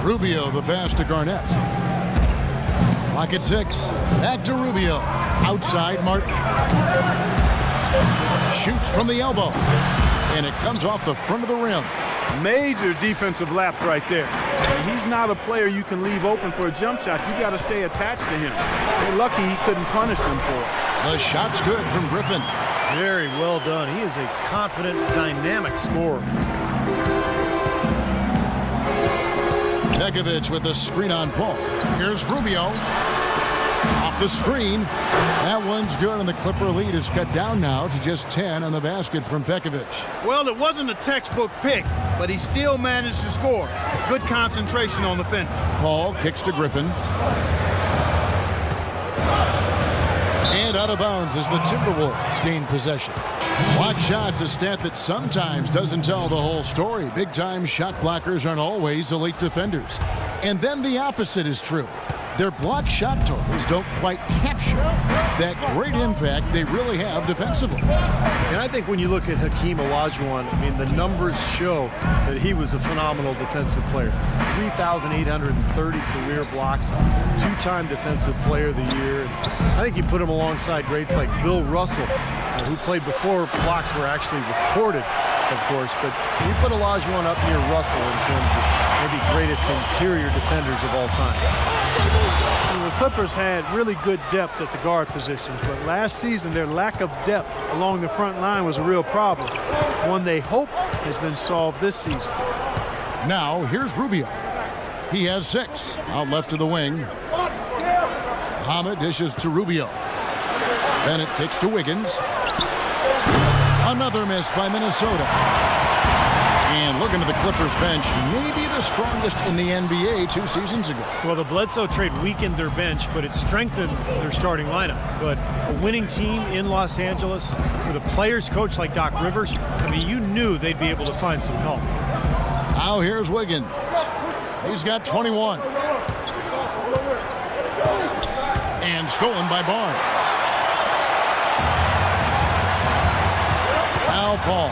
Rubio the pass to Garnett. Clock at 6. Back to Rubio. Outside Martin. Shoots from the elbow. And it comes off the front of the rim.
Major defensive lapse right there. And he's not a player you can leave open for a jump shot. You got to stay attached to him. They're lucky he couldn't punish them for it.
The shot's good from Griffin.
Very well done. He is a confident, dynamic scorer.
Pekovic with a screen on Paul. Here's Rubio. Off the screen. That one's good, and the Clipper lead is cut down now to just 10 on the basket from Pekovic.
Well, it wasn't a textbook pick, but he still managed to score. Good concentration on the finish.
Paul kicks to Griffin. And out of bounds as the Timberwolves gain possession. Block shots, a stat that sometimes doesn't tell the whole story. Big-time shot blockers aren't always elite defenders. And then the opposite is true. Their block shot totals don't quite capture that great impact they really have defensively.
And I think when you look at Hakeem Olajuwon, I mean, the numbers show that he was a phenomenal defensive player. 3,830 career blocks, 2-time Defensive Player of the Year. And I think you put him alongside greats like Bill Russell, who played before blocks were actually recorded, of course. But you put Olajuwon up near Russell in terms of maybe greatest interior defenders of all time.
The Clippers had really good depth at the guard positions, but last season their lack of depth along the front line was a real problem. One they hope has been solved this season.
Now here's Rubio. He has 6 out left of the wing. Muhammad dishes to Rubio. Bennett kicks to Wiggins. Another miss by Minnesota. And looking at the Clippers bench, maybe the strongest in the NBA 2 seasons ago.
Well, the Bledsoe trade weakened their bench, but it strengthened their starting lineup. But a winning team in Los Angeles with a players coach like Doc Rivers, I mean, you knew they'd be able to find some help.
Now here's Wiggins. He's got 21. And stolen by Barnes. Now Paul.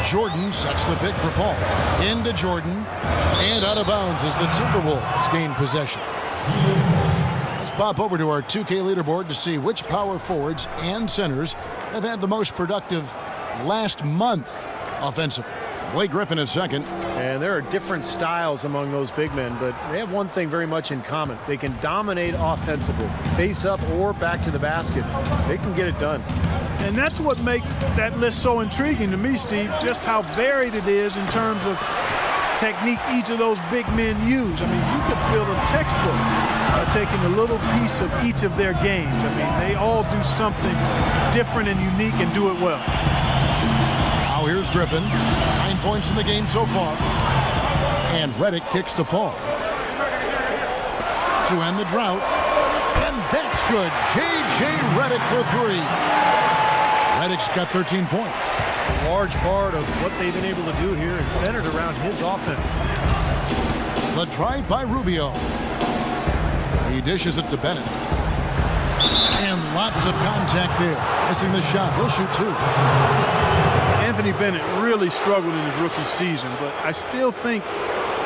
Jordan sets the pick for Paul. Into Jordan. And out of bounds as the Timberwolves gain possession. Let's pop over to our 2K leaderboard to see which power forwards and centers have had the most productive last month offensively. Blake Griffin is second.
And there are different styles among those big men, but they have one thing very much in common. They can dominate offensively, face up or back to the basket. They can get it done.
And that's what makes that list so intriguing to me, Steve, just how varied it is in terms of technique each of those big men use. I mean, you could fill a textbook taking a little piece of each of their games. I mean, they all do something different and unique and do it well.
Now here's Griffin. 9 points in the game so far. And Redick kicks to Paul. To end the drought. And that's good. J.J. Redick for three. Redick's got 13 points.
A large part of what they've been able to do here is centered around his offense.
The drive by Rubio. He dishes it to Bennett. And lots of contact there. Missing the shot. He'll shoot two.
Anthony Bennett really struggled in his rookie season, but I still think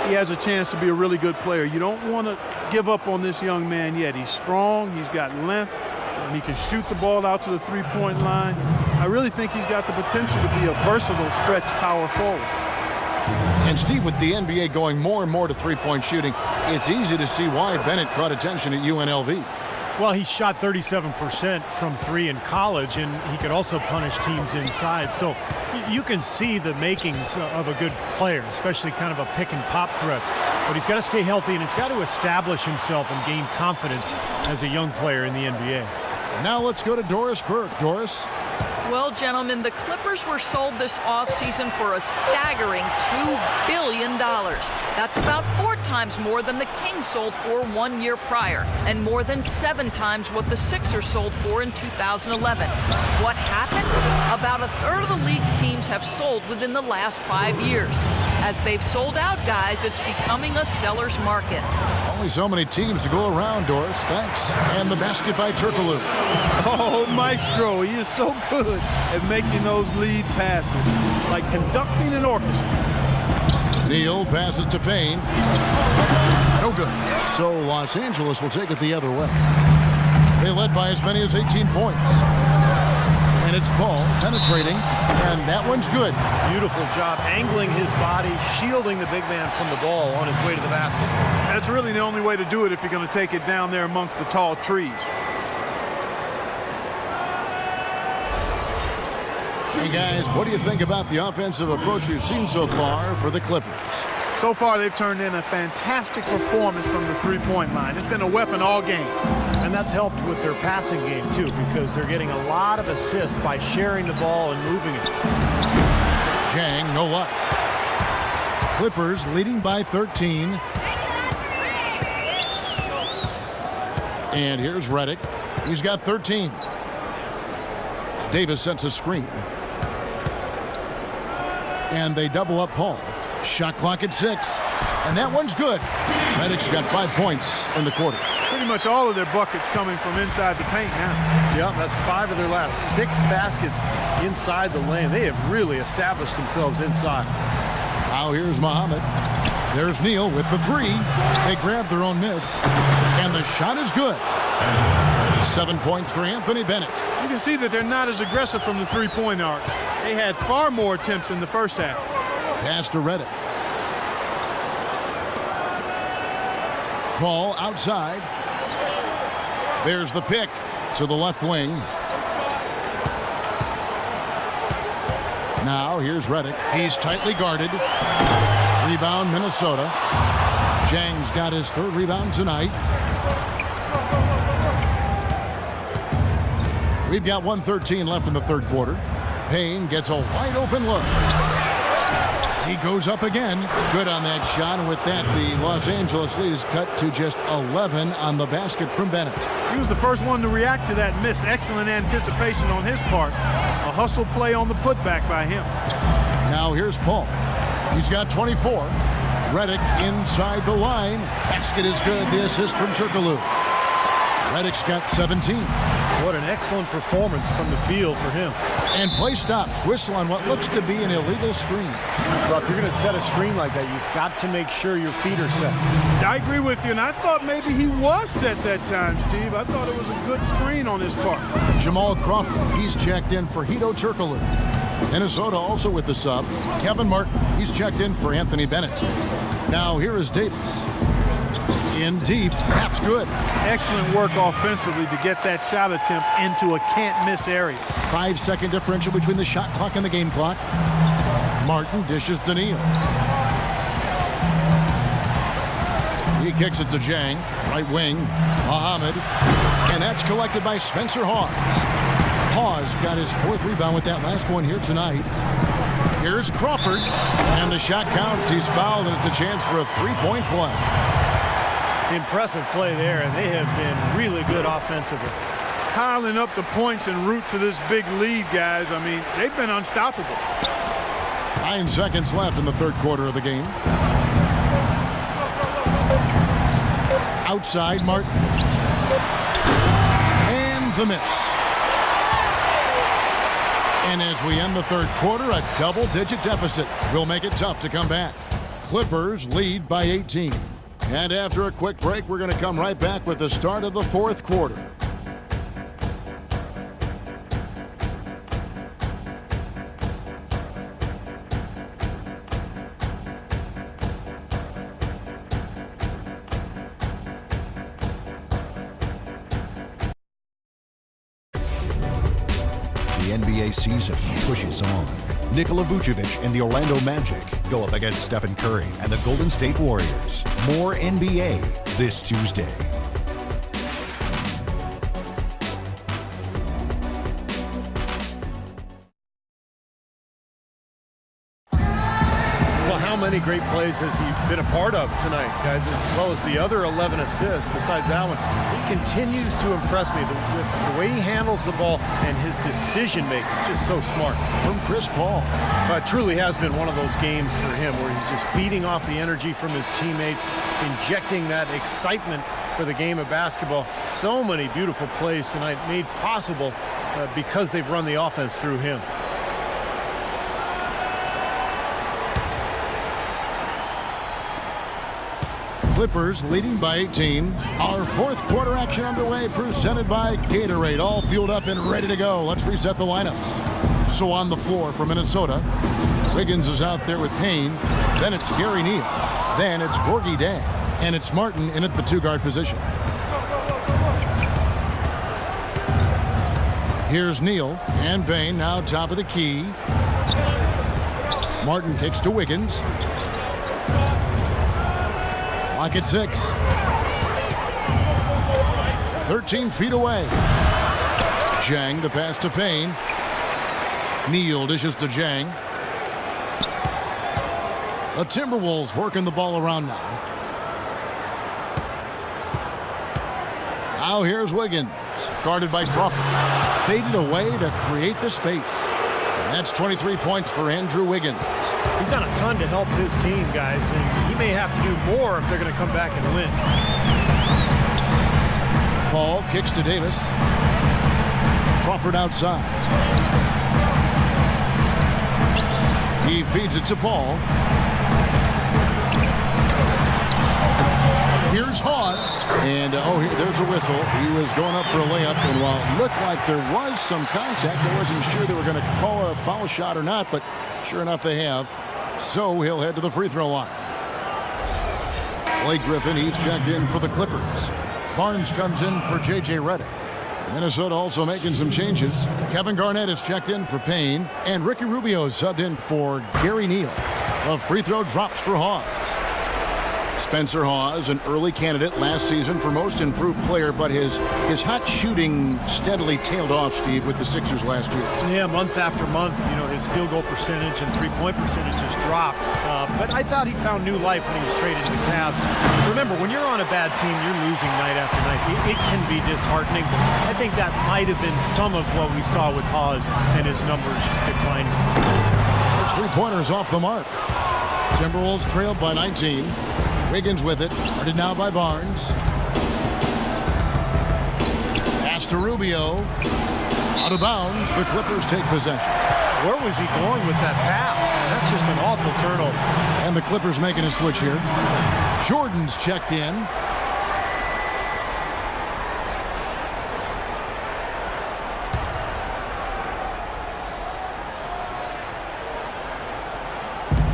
he has a chance to be a really good player. You don't want to give up on this young man yet. He's strong, he's got length, and he can shoot the ball out to the three-point line. I really think he's got the potential to be a versatile stretch power forward.
And Steve, with the NBA going more and more to three-point shooting, it's easy to see why Bennett caught attention at UNLV.
Well, he shot 37% from three in college, and he could also punish teams inside. So you can see the makings of a good player, especially kind of a pick-and-pop threat. But he's got to stay healthy, and he's got to establish himself and gain confidence as a young player in the NBA.
Now let's go to Doris Burke. Doris?
Well, gentlemen, the Clippers were sold this offseason for a staggering $2 billion. That's about 4 times more than the Kings sold for 1 year prior, and more than 7 times what the Sixers sold for in 2011. What happened? About a third of the league's teams have sold within the last 5 years. As they've sold out guys, it's becoming a seller's market.
Only so many teams to go around, Doris. Thanks. And the basket by Turkoglu.
Oh, Maestro, he is so good at making those lead passes, like conducting an orchestra.
Neal passes to Payne. No good. So Los Angeles will take it the other way. They led by as many as 18 points. And it's Paul penetrating, and that one's good.
Beautiful job angling his body, shielding the big man from the ball on his way to the basket.
That's really the only way to do it if you're going to take it down there amongst the tall trees.
Hey guys, what do you think about the offensive approach we've seen so far for the Clippers?
So far, they've turned in a fantastic performance from the three-point line. It's been a weapon all game.
And that's helped with their passing game, too, because they're getting a lot of assists by sharing the ball and moving it.
Jang, no luck. Clippers leading by 13. And here's Redick. He's got 13. Davis sets a screen. And they double up Paul. Shot clock at 6. And that one's good. Redick's got 5 points in the quarter.
Pretty much all of their buckets coming from inside the paint now.
Yeah, that's 5 of their last 6 baskets inside the lane. They have really established themselves inside.
Now here's Muhammad. There's Neal with the 3. They grab their own miss. And the shot is good. 7 points for Anthony Bennett.
You can see that they're not as aggressive from the three-point arc. They had far more attempts in the first half.
Pass to Redick. Paul outside. There's the pick to the left wing. Now here's Redick. He's tightly guarded. Rebound Minnesota. Jang's got his 3rd rebound tonight. We've got 1:13 left in the 3rd quarter. Payne gets a wide open look. He goes up again. Good on that shot. And with that, the Los Angeles lead is cut to just 11 on the basket from Bennett.
He was the first one to react to that miss. Excellent anticipation on his part. A hustle play on the putback by him.
Now here's Paul. He's got 24. Redick inside the line. Basket is good. The assist from Turkoglu. Redick's got 17.
What an excellent performance from the field for him.
And play stops. Whistle on what looks to be an illegal screen.
Well, if you're going to set a screen like that, you've got to make sure your feet are set.
I agree with you, and I thought maybe he was set that time, Steve. I thought it was a good screen on his part.
Jamal Crawford, he's checked in for Hedo Turkoglu. Minnesota also with the sub. Kevin Martin, he's checked in for Anthony Bennett. Now here is Davis. In deep, that's good.
Excellent work offensively to get that shot attempt into a can't-miss area.
5-second differential between the shot clock and the game clock. Martin dishes to Neal. He kicks it to Jang. Right wing, Muhammad. And that's collected by Spencer Hawes. Hawes got his 4th rebound with that last one here tonight. Here's Crawford. And the shot counts. He's fouled, and it's a chance for a 3-point play.
Impressive play there, and they have been really good offensively.
Piling up the points en route to this big lead, guys. I mean, they've been unstoppable.
9 seconds left in the third quarter of the game. Outside, Martin. And the miss. And as we end the third quarter, a double-digit deficit will make it tough to come back. Clippers lead by 18. And after a quick break, we're going to come right back with the start of the fourth quarter.
The NBA season pushes on. Nikola Vucevic and the Orlando Magic go up against Stephen Curry and the Golden State Warriors. More NBA this Tuesday.
Well, how many great plays has he been a part of tonight, guys, as well as the other 11 assists besides that one? He continues to impress me with the way he handles the ball and his decision-making. Just so smart.
From Chris Paul.
Truly has been one of those games for him where he's just feeding off the energy from his teammates, injecting that excitement for the game of basketball. So many beautiful plays tonight made possible because they've run the offense through him.
Clippers leading by 18. Our fourth quarter action underway, presented by Gatorade. All fueled up and ready to go. Let's reset the lineups. So on the floor for Minnesota, Wiggins is out there with Payne. Then it's Gary Neal. Then it's Gorgie Day. And it's Martin in at the two-guard position. Here's Neal and Payne now top of the key. Martin kicks to Wiggins. Clock at 6. 13 feet away. Jang, the pass to Payne. Neal dishes to Jang. The Timberwolves working the ball around now. Now here's Wiggins. Guarded by Crawford. Faded away to create the space. And that's 23 points for Andrew Wiggins.
He's done a ton to help his team, guys, and he may have to do more if they're going to come back and win.
Paul kicks to Davis. Crawford outside. He feeds it to Paul. Here's Hawes. And, there's a whistle. He was going up for a layup, and while it looked like there was some contact, I wasn't sure they were going to call it a foul shot or not, but sure enough they have. So he'll head to the free throw line. Blake Griffin, he's checked in for the Clippers. Barnes comes in for J.J. Redick. Minnesota also making some changes. Kevin Garnett is checked in for Payne, and Ricky Rubio is subbed in for Gary Neal. The free throw drops for Hawes. Spencer Hawes, an early candidate last season for most improved player, but his hot shooting steadily tailed off, Steve, with the Sixers last year.
Yeah, month after month, his field goal percentage and three-point percentages dropped. But I thought he found new life when he was traded to the Cavs. Remember, when you're on a bad team, you're losing night after night. It can be disheartening. I think that might have been some of what we saw with Hawes and his numbers declining.
There's three-pointers off the mark. Timberwolves trailed by 19. Wiggins with it, guarded now by Barnes. Pass to Rubio. Out of bounds, the Clippers take possession.
Where was he going with that pass? That's just an awful turnover.
And the Clippers making a switch here. Jordan's checked in.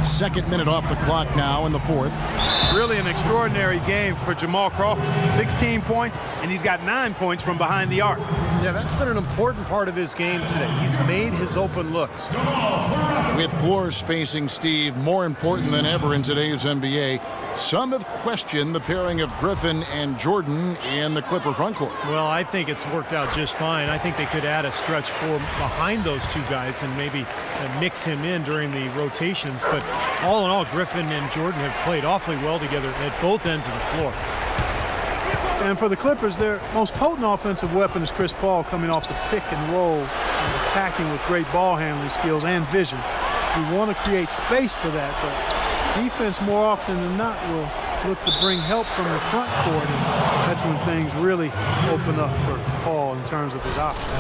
Second minute off the clock now in the fourth.
Really an extraordinary game for Jamal Crawford. 16 points, and he's got 9 points from behind the arc.
Yeah, that's been an important part of his game today. He's made his open looks.
With floor spacing, Steve, more important than ever in today's NBA, some have questioned the pairing of Griffin and Jordan in the Clipper frontcourt.
Well, I think it's worked out just fine. I think they could add a stretch four behind those two guys and maybe mix him in during the rotations. But all in all, Griffin and Jordan have played awfully well together at both ends of the floor.
And for the Clippers, their most potent offensive weapon is Chris Paul, coming off the pick and roll and attacking with great ball handling skills and vision. We want to create space for that, but defense more often than not will look to bring help from the front court, and that's when things really open up for Paul in terms of his options.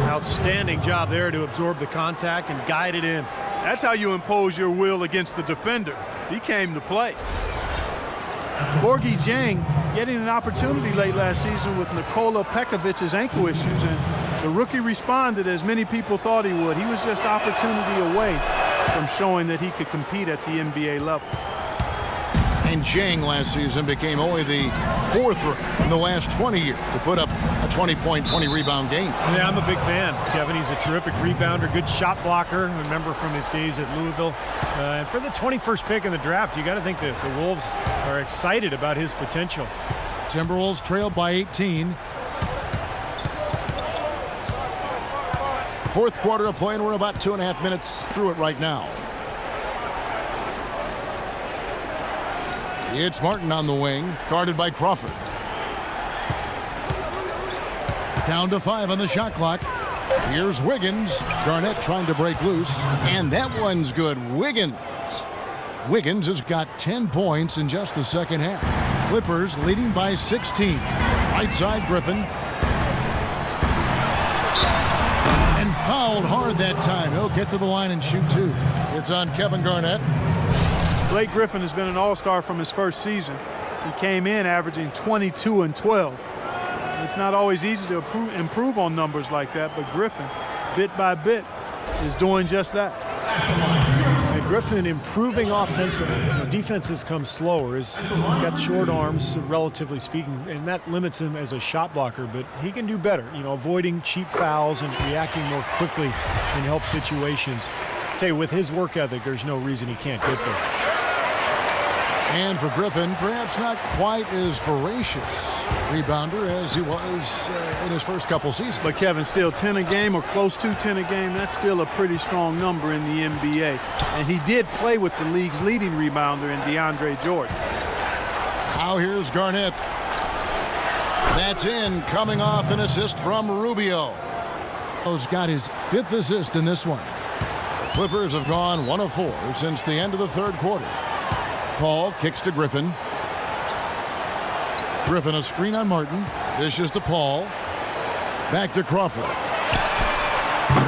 Outstanding job there to absorb the contact and guide it in.
That's how you impose your will against the defender. He came to play. Gorgui Dieng getting an opportunity late last season with Nikola Pekovic's ankle issues, and the rookie responded as many people thought he would. He was just opportunity away from showing that he could compete at the NBA level.
And Dieng last season became only the fourth in the last 20 years to put up a 20-point, 20-rebound game.
Yeah, I'm a big fan, Kevin. He's a terrific rebounder, good shot blocker. Remember from his days at Louisville. And for the 21st pick in the draft, you got to think that the Wolves are excited about his potential.
Timberwolves trailed by 18. Fourth quarter of play, and we're about 2.5 minutes through it right now. It's Martin on the wing, guarded by Crawford. Down to 5 on the shot clock. Here's Wiggins. Garnett trying to break loose, and that one's good. Wiggins has got 10 points in just the second half. Clippers leading by 16. Right side, Griffin. And fouled hard that time. He'll get to the line and shoot two. It's on Kevin Garnett.
Blake Griffin has been an all-star from his first season. He came in averaging 22 and 12. It's not always easy to improve on numbers like that, but Griffin, bit by bit, is doing just that.
And Griffin improving offensively. Defenses come slower. He's got short arms, relatively speaking, and that limits him as a shot blocker, but he can do better, avoiding cheap fouls and reacting more quickly in help situations. I tell you, with his work ethic, there's no reason he can't get there.
And for Griffin, perhaps not quite as voracious rebounder as he was in his first couple seasons.
But Kevin, still 10 a game or close to 10 a game, that's still a pretty strong number in the NBA. And he did play with the league's leading rebounder in DeAndre Jordan.
Now here's Garnett. That's in, coming off an assist from Rubio. He's got his 5th assist in this one. The Clippers have gone 1 of 4 since the end of the third quarter. Paul kicks to Griffin. Griffin a screen on Martin. Dishes to Paul. Back to Crawford.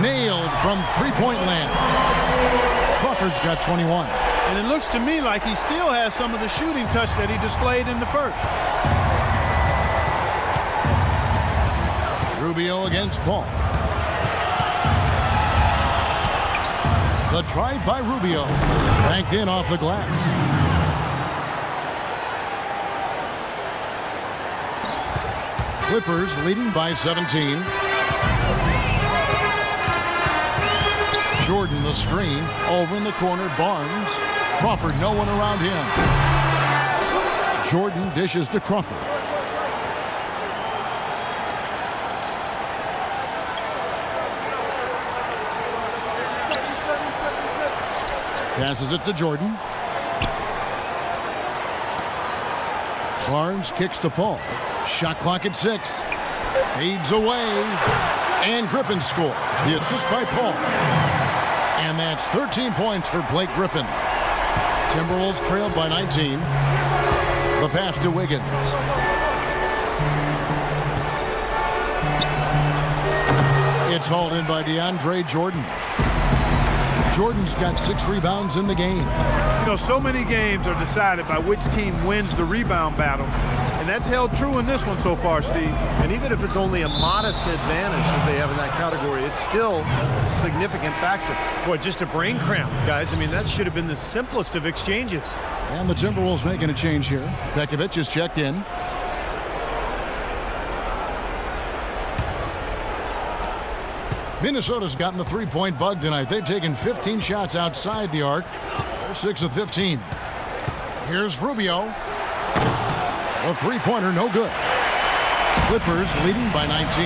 Nailed from three-point land. Crawford's got 21.
And it looks to me like he still has some of the shooting touch that he displayed in the first.
Rubio against Paul. The drive by Rubio. Banked in off the glass. Clippers leading by 17. Jordan the screen. Over in the corner, Barnes. Crawford, no one around him. Jordan dishes to Crawford. Passes it to Jordan. Barnes kicks to Paul. Shot clock at 6. Fades away. And Griffin scores. The assist by Paul. And that's 13 points for Blake Griffin. Timberwolves trailed by 19. The pass to Wiggins. It's hauled in by DeAndre Jordan. Jordan's got 6 rebounds in the game.
So many games are decided by which team wins the rebound battle. And that's held true in this one so far, Steve.
And even if it's only a modest advantage that they have in that category, it's still a significant factor. Boy, just a brain cramp, guys. I mean, that should have been the simplest of exchanges.
And the Timberwolves making a change here. Pekovic is checked in. Minnesota's gotten the three-point bug tonight. They've taken 15 shots outside the arc. They're 6 of 15. Here's Rubio. A three-pointer, no good. Clippers leading by 19.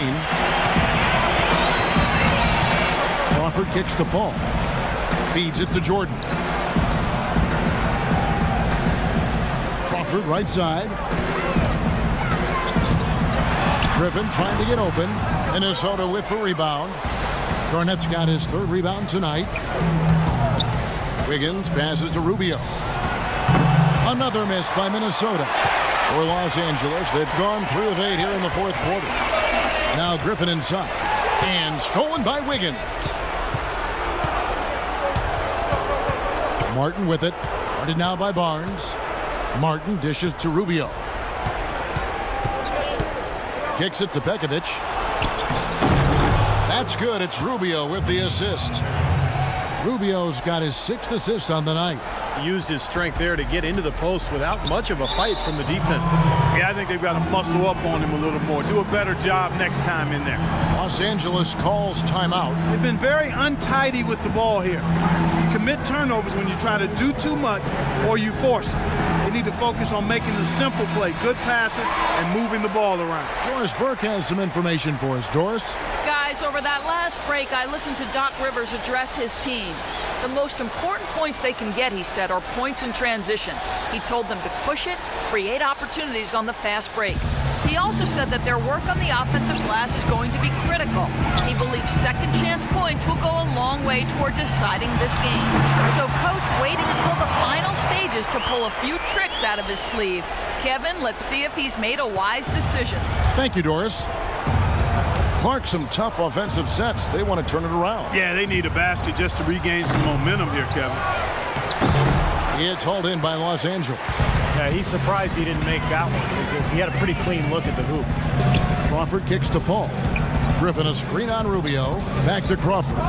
Crawford kicks to Paul. Feeds it to Jordan. Crawford right side. Griffin trying to get open. Minnesota with the rebound. Garnett's got his 3rd rebound tonight. Wiggins passes to Rubio. Another miss by Minnesota. For Los Angeles, they've gone 3 of 8 here in the 4th quarter. Now Griffin inside. And stolen by Wiggins. Martin with it. Guarded now by Barnes. Martin dishes to Rubio. Kicks it to Pekovic. That's good. It's Rubio with the assist. Rubio's got his 6th assist on the night.
He used his strength there to get into the post without much of a fight from the defense.
Yeah, I think they've got to muscle up on him a little more. Do a better job next time in there.
Los Angeles calls timeout.
They've been very untidy with the ball here. You commit turnovers when you try to do too much or you force it. They need to focus on making the simple play, good passes, and moving the ball around.
Doris Burke has some information for us. Doris?
Guys, over that last break, I listened to Doc Rivers address his team. The most important points they can get, he said, are points in transition. He told them to push it, create opportunities on the fast break. He also said that their work on the offensive glass is going to be critical. He believes second chance points will go a long way toward deciding this game. So Coach waiting until the final stages to pull a few tricks out of his sleeve. Kevin, let's see if he's made a wise decision.
Thank you, Doris. Clark, some tough offensive sets. They want to turn it around.
Yeah, they need a basket just to regain some momentum here, Kevin.
It's hauled in by Los Angeles.
Yeah, he's surprised he didn't make that one because he had a pretty clean look at the hoop.
Crawford kicks to Paul. Griffin a screen on Rubio. Back to Crawford.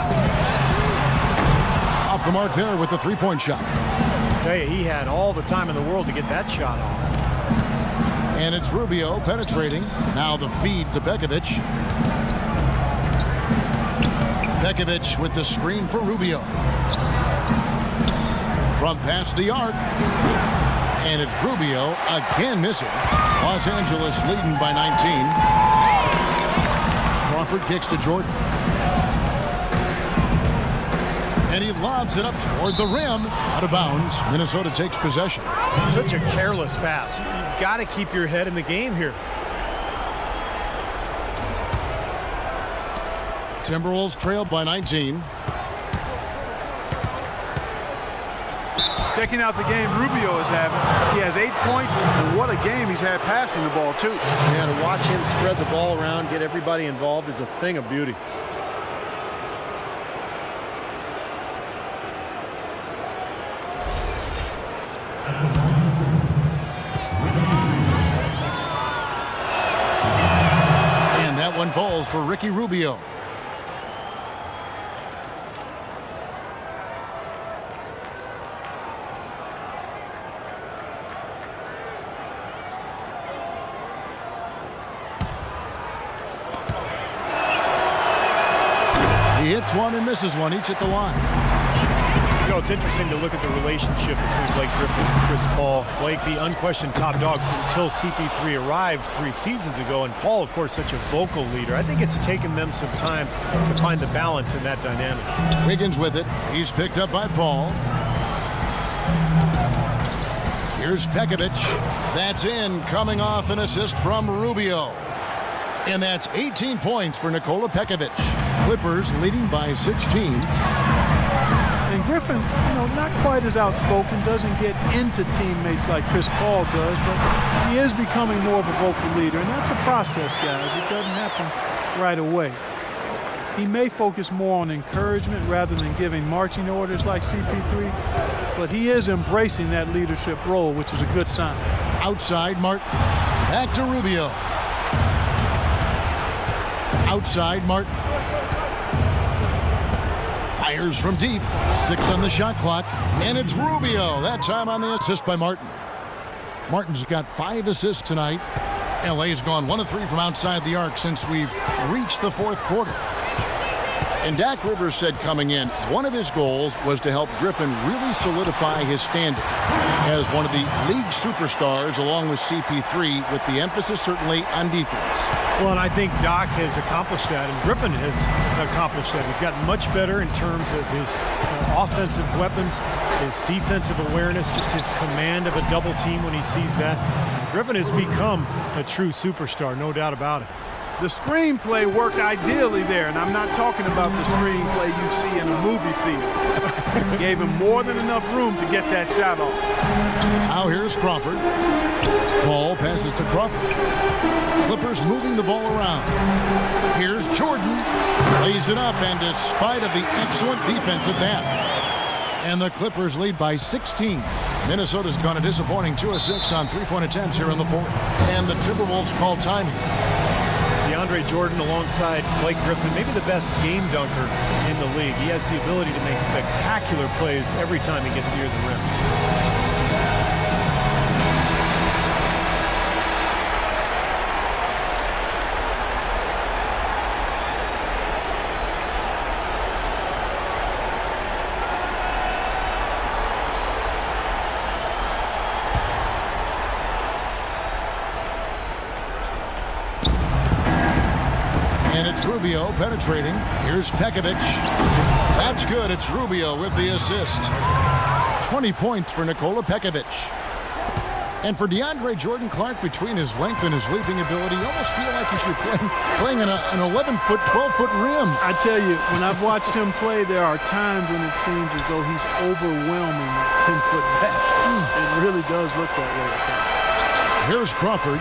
Off the mark there with the 3-point shot.
I tell you, he had all the time in the world to get that shot off.
And it's Rubio penetrating. Now the feed to Pekovic. Pekovic with the screen for Rubio. From past the arc. And it's Rubio again missing. Los Angeles leading by 19. Crawford kicks to Jordan. And he lobs it up toward the rim. Out of bounds. Minnesota takes possession.
Such a careless pass. You've got to keep your head in the game here.
Timberwolves trailed by 19.
Checking out the game Rubio is having. He has 8 points, and what a game he's had passing the ball, too.
Yeah, to watch him spread the ball around, get everybody involved is a thing of beauty.
And that one falls for Ricky Rubio. He hits one and misses one, each at the line.
You know, it's interesting to look at the relationship between Blake Griffin and Chris Paul. Blake, the unquestioned top dog until CP3 arrived 3 seasons ago, and Paul, of course, such a vocal leader. I think it's taken them some time to find the balance in that dynamic.
Wiggins with it. He's picked up by Paul. Here's Pekovic. That's in, coming off an assist from Rubio. And that's 18 points for Nikola Pekovic. Clippers leading by 16.
And Griffin, you know, not quite as outspoken, doesn't get into teammates like Chris Paul does, but he is becoming more of a vocal leader, and that's a process, guys. It doesn't happen right away. He may focus more on encouragement rather than giving marching orders like CP3, but he is embracing that leadership role, which is a good sign.
Outside, Martin. Back to Rubio. Outside, Martin. Fires from deep. 6 on the shot clock. And it's Rubio. That time on the assist by Martin. Martin's got 5 assists tonight. LA's gone 1 of 3 from outside the arc since we've reached the 4th quarter. And Doc Rivers said coming in, one of his goals was to help Griffin really solidify his standing as one of the league superstars along with CP3, with the emphasis certainly on defense.
Well, and I think Doc has accomplished that, and Griffin has accomplished that. He's gotten much better in terms of his offensive weapons, his defensive awareness, just his command of a double team when he sees that. Griffin has become a true superstar, no doubt about it.
The screenplay worked ideally there, and I'm not talking about the screenplay you see in a movie theater. Gave him more than enough room to get that shot off.
Now here's Crawford. Paul passes to Crawford. Clippers moving the ball around. Here's Jordan. Lays it up, and despite of the excellent defense at that. And the Clippers lead by 16. Minnesota's gone a disappointing 2 of 6 on three-point attempts here in the fourth. And the Timberwolves call timing.
DeAndre Jordan alongside Blake Griffin, maybe the best game dunker in the league. He has the ability to make spectacular plays every time he gets near the rim.
Rubio penetrating. Here's Pekovic. That's good. It's Rubio with the assist. 20 points for Nikola Pekovic. And for DeAndre Jordan, Clark, between his length and his leaping ability, you almost feel like he should be playing an 11-foot, 12-foot rim.
I tell you, when I've watched him play, there are times when it seems as though he's overwhelming that 10-foot basket. It really does look that way at times.
Here's Crawford.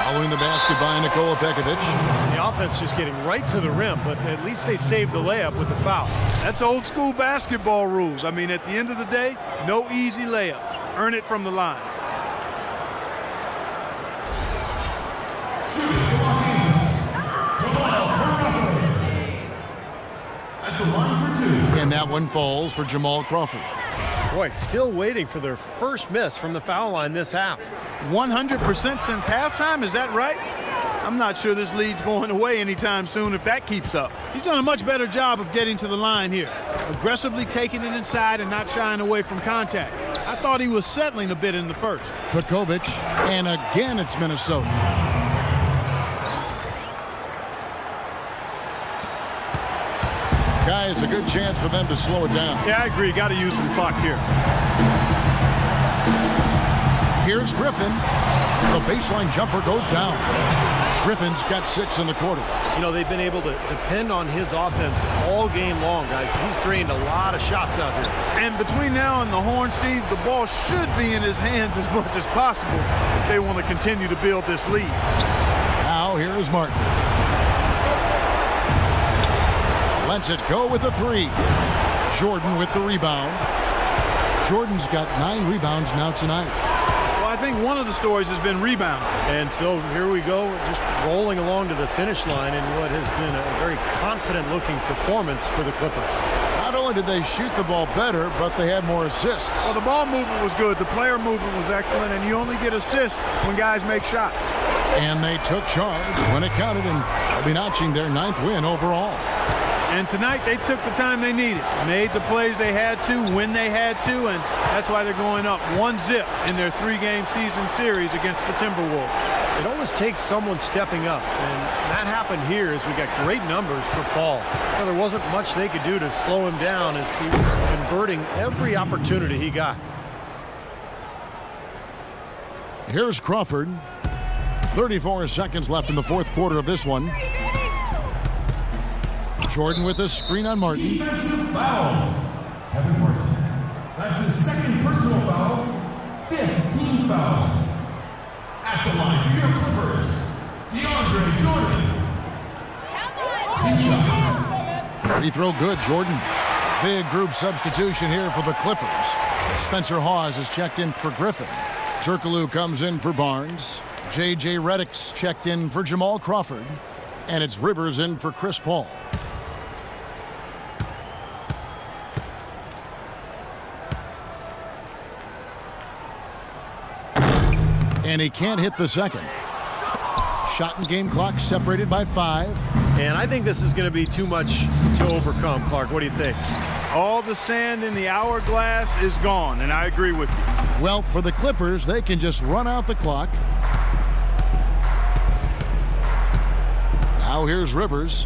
Following the basket by Nikola Pekovic.
The offense just getting right to the rim, but at least they saved the layup with the foul.
That's old school basketball rules. I mean, at the end of the day, no easy layups. Earn it from the line.
At the line for 2. And that one falls for Jamal Crawford.
Boy, still waiting for their first miss from the foul line this half.
100% since halftime, is that right? I'm not sure this lead's going away anytime soon if that keeps up. He's done a much better job of getting to the line here. Aggressively taking it inside and not shying away from contact. I thought he was settling a bit in the first.
Pekovic, and again it's Minnesota. Guys, a good chance for them to slow it down.
Yeah, I agree. Got to use some clock here.
Here's Griffin. The baseline jumper goes down. Griffin's got 6 in the quarter.
You know, they've been able to depend on his offense all game long, guys. He's drained a lot of shots out here.
And between now and the horn, Steve, the ball should be in his hands as much as possible if they want to continue to build this lead.
Now here's Martin. Lets it go with a 3. Jordan with the rebound. Jordan's got 9 rebounds now tonight.
Well, I think one of the stories has been rebound.
And so here we go, just rolling along to the finish line in what has been a very confident-looking performance for the Clippers.
Not only did they shoot the ball better, but they had more assists.
Well, the ball movement was good. The player movement was excellent, and you only get assists when guys make shots.
And they took charge when it counted, and they'll be notching their 9th win overall.
And tonight they took the time they needed, made the plays they had to when they had to, and that's why they're going up 1-0 in their 3-game season series against the Timberwolves.
It always takes someone stepping up, and that happened here as we got great numbers for Paul. Well, there wasn't much they could do to slow him down as he was converting every opportunity he got.
Here's Crawford. 34 seconds left in the fourth quarter of this one. Jordan with a screen on Martin.
Defensive foul. Kevin Martin. That's his second personal foul. 5th team foul. At the line for your Clippers, DeAndre Jordan. 2 shots.
Free throw good, Jordan. Big group substitution here for the Clippers. Spencer Hawes is checked in for Griffin. Turkoglu comes in for Barnes. J.J. Redick's checked in for Jamal Crawford. And it's Rivers in for Chris Paul. And he can't hit the second. Shot and game clock separated by 5.
And I think this is going to be too much to overcome, Clark. What do you think?
All the sand in the hourglass is gone, and I agree with you.
Well, for the Clippers, they can just run out the clock. Now here's Rivers.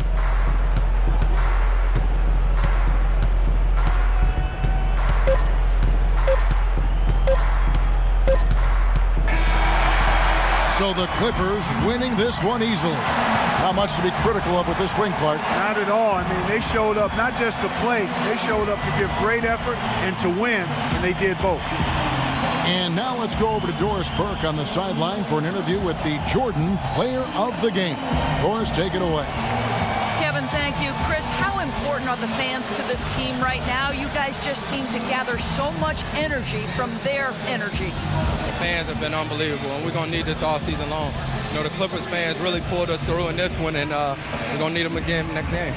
the Clippers winning this one easily. Not much to be critical of with this win, Clark.
Not at all. I mean, they showed up not just to play, they showed up to give great effort and to win, and they did both.
And now let's go over to Doris Burke on the sideline for an interview with the Jordan Player of the Game. Doris, take it away.
Kevin, thank you. Chris, how important are the fans to this team right now? You guys just seem to gather so much energy from their energy.
The fans have been unbelievable, and we're going to need this all season long. You know, the Clippers fans really pulled us through in this one, and we're going to need them again next game.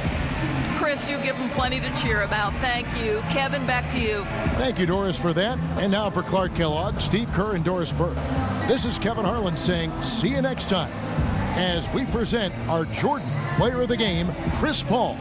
Chris, you give them plenty to cheer about. Thank you. Kevin, back to you.
Thank you, Doris, for that. And now for Clark Kellogg, Steve Kerr, and Doris Burke. This is Kevin Harlan saying see you next time as we present our Jordan Player of the Game, Chris Paul.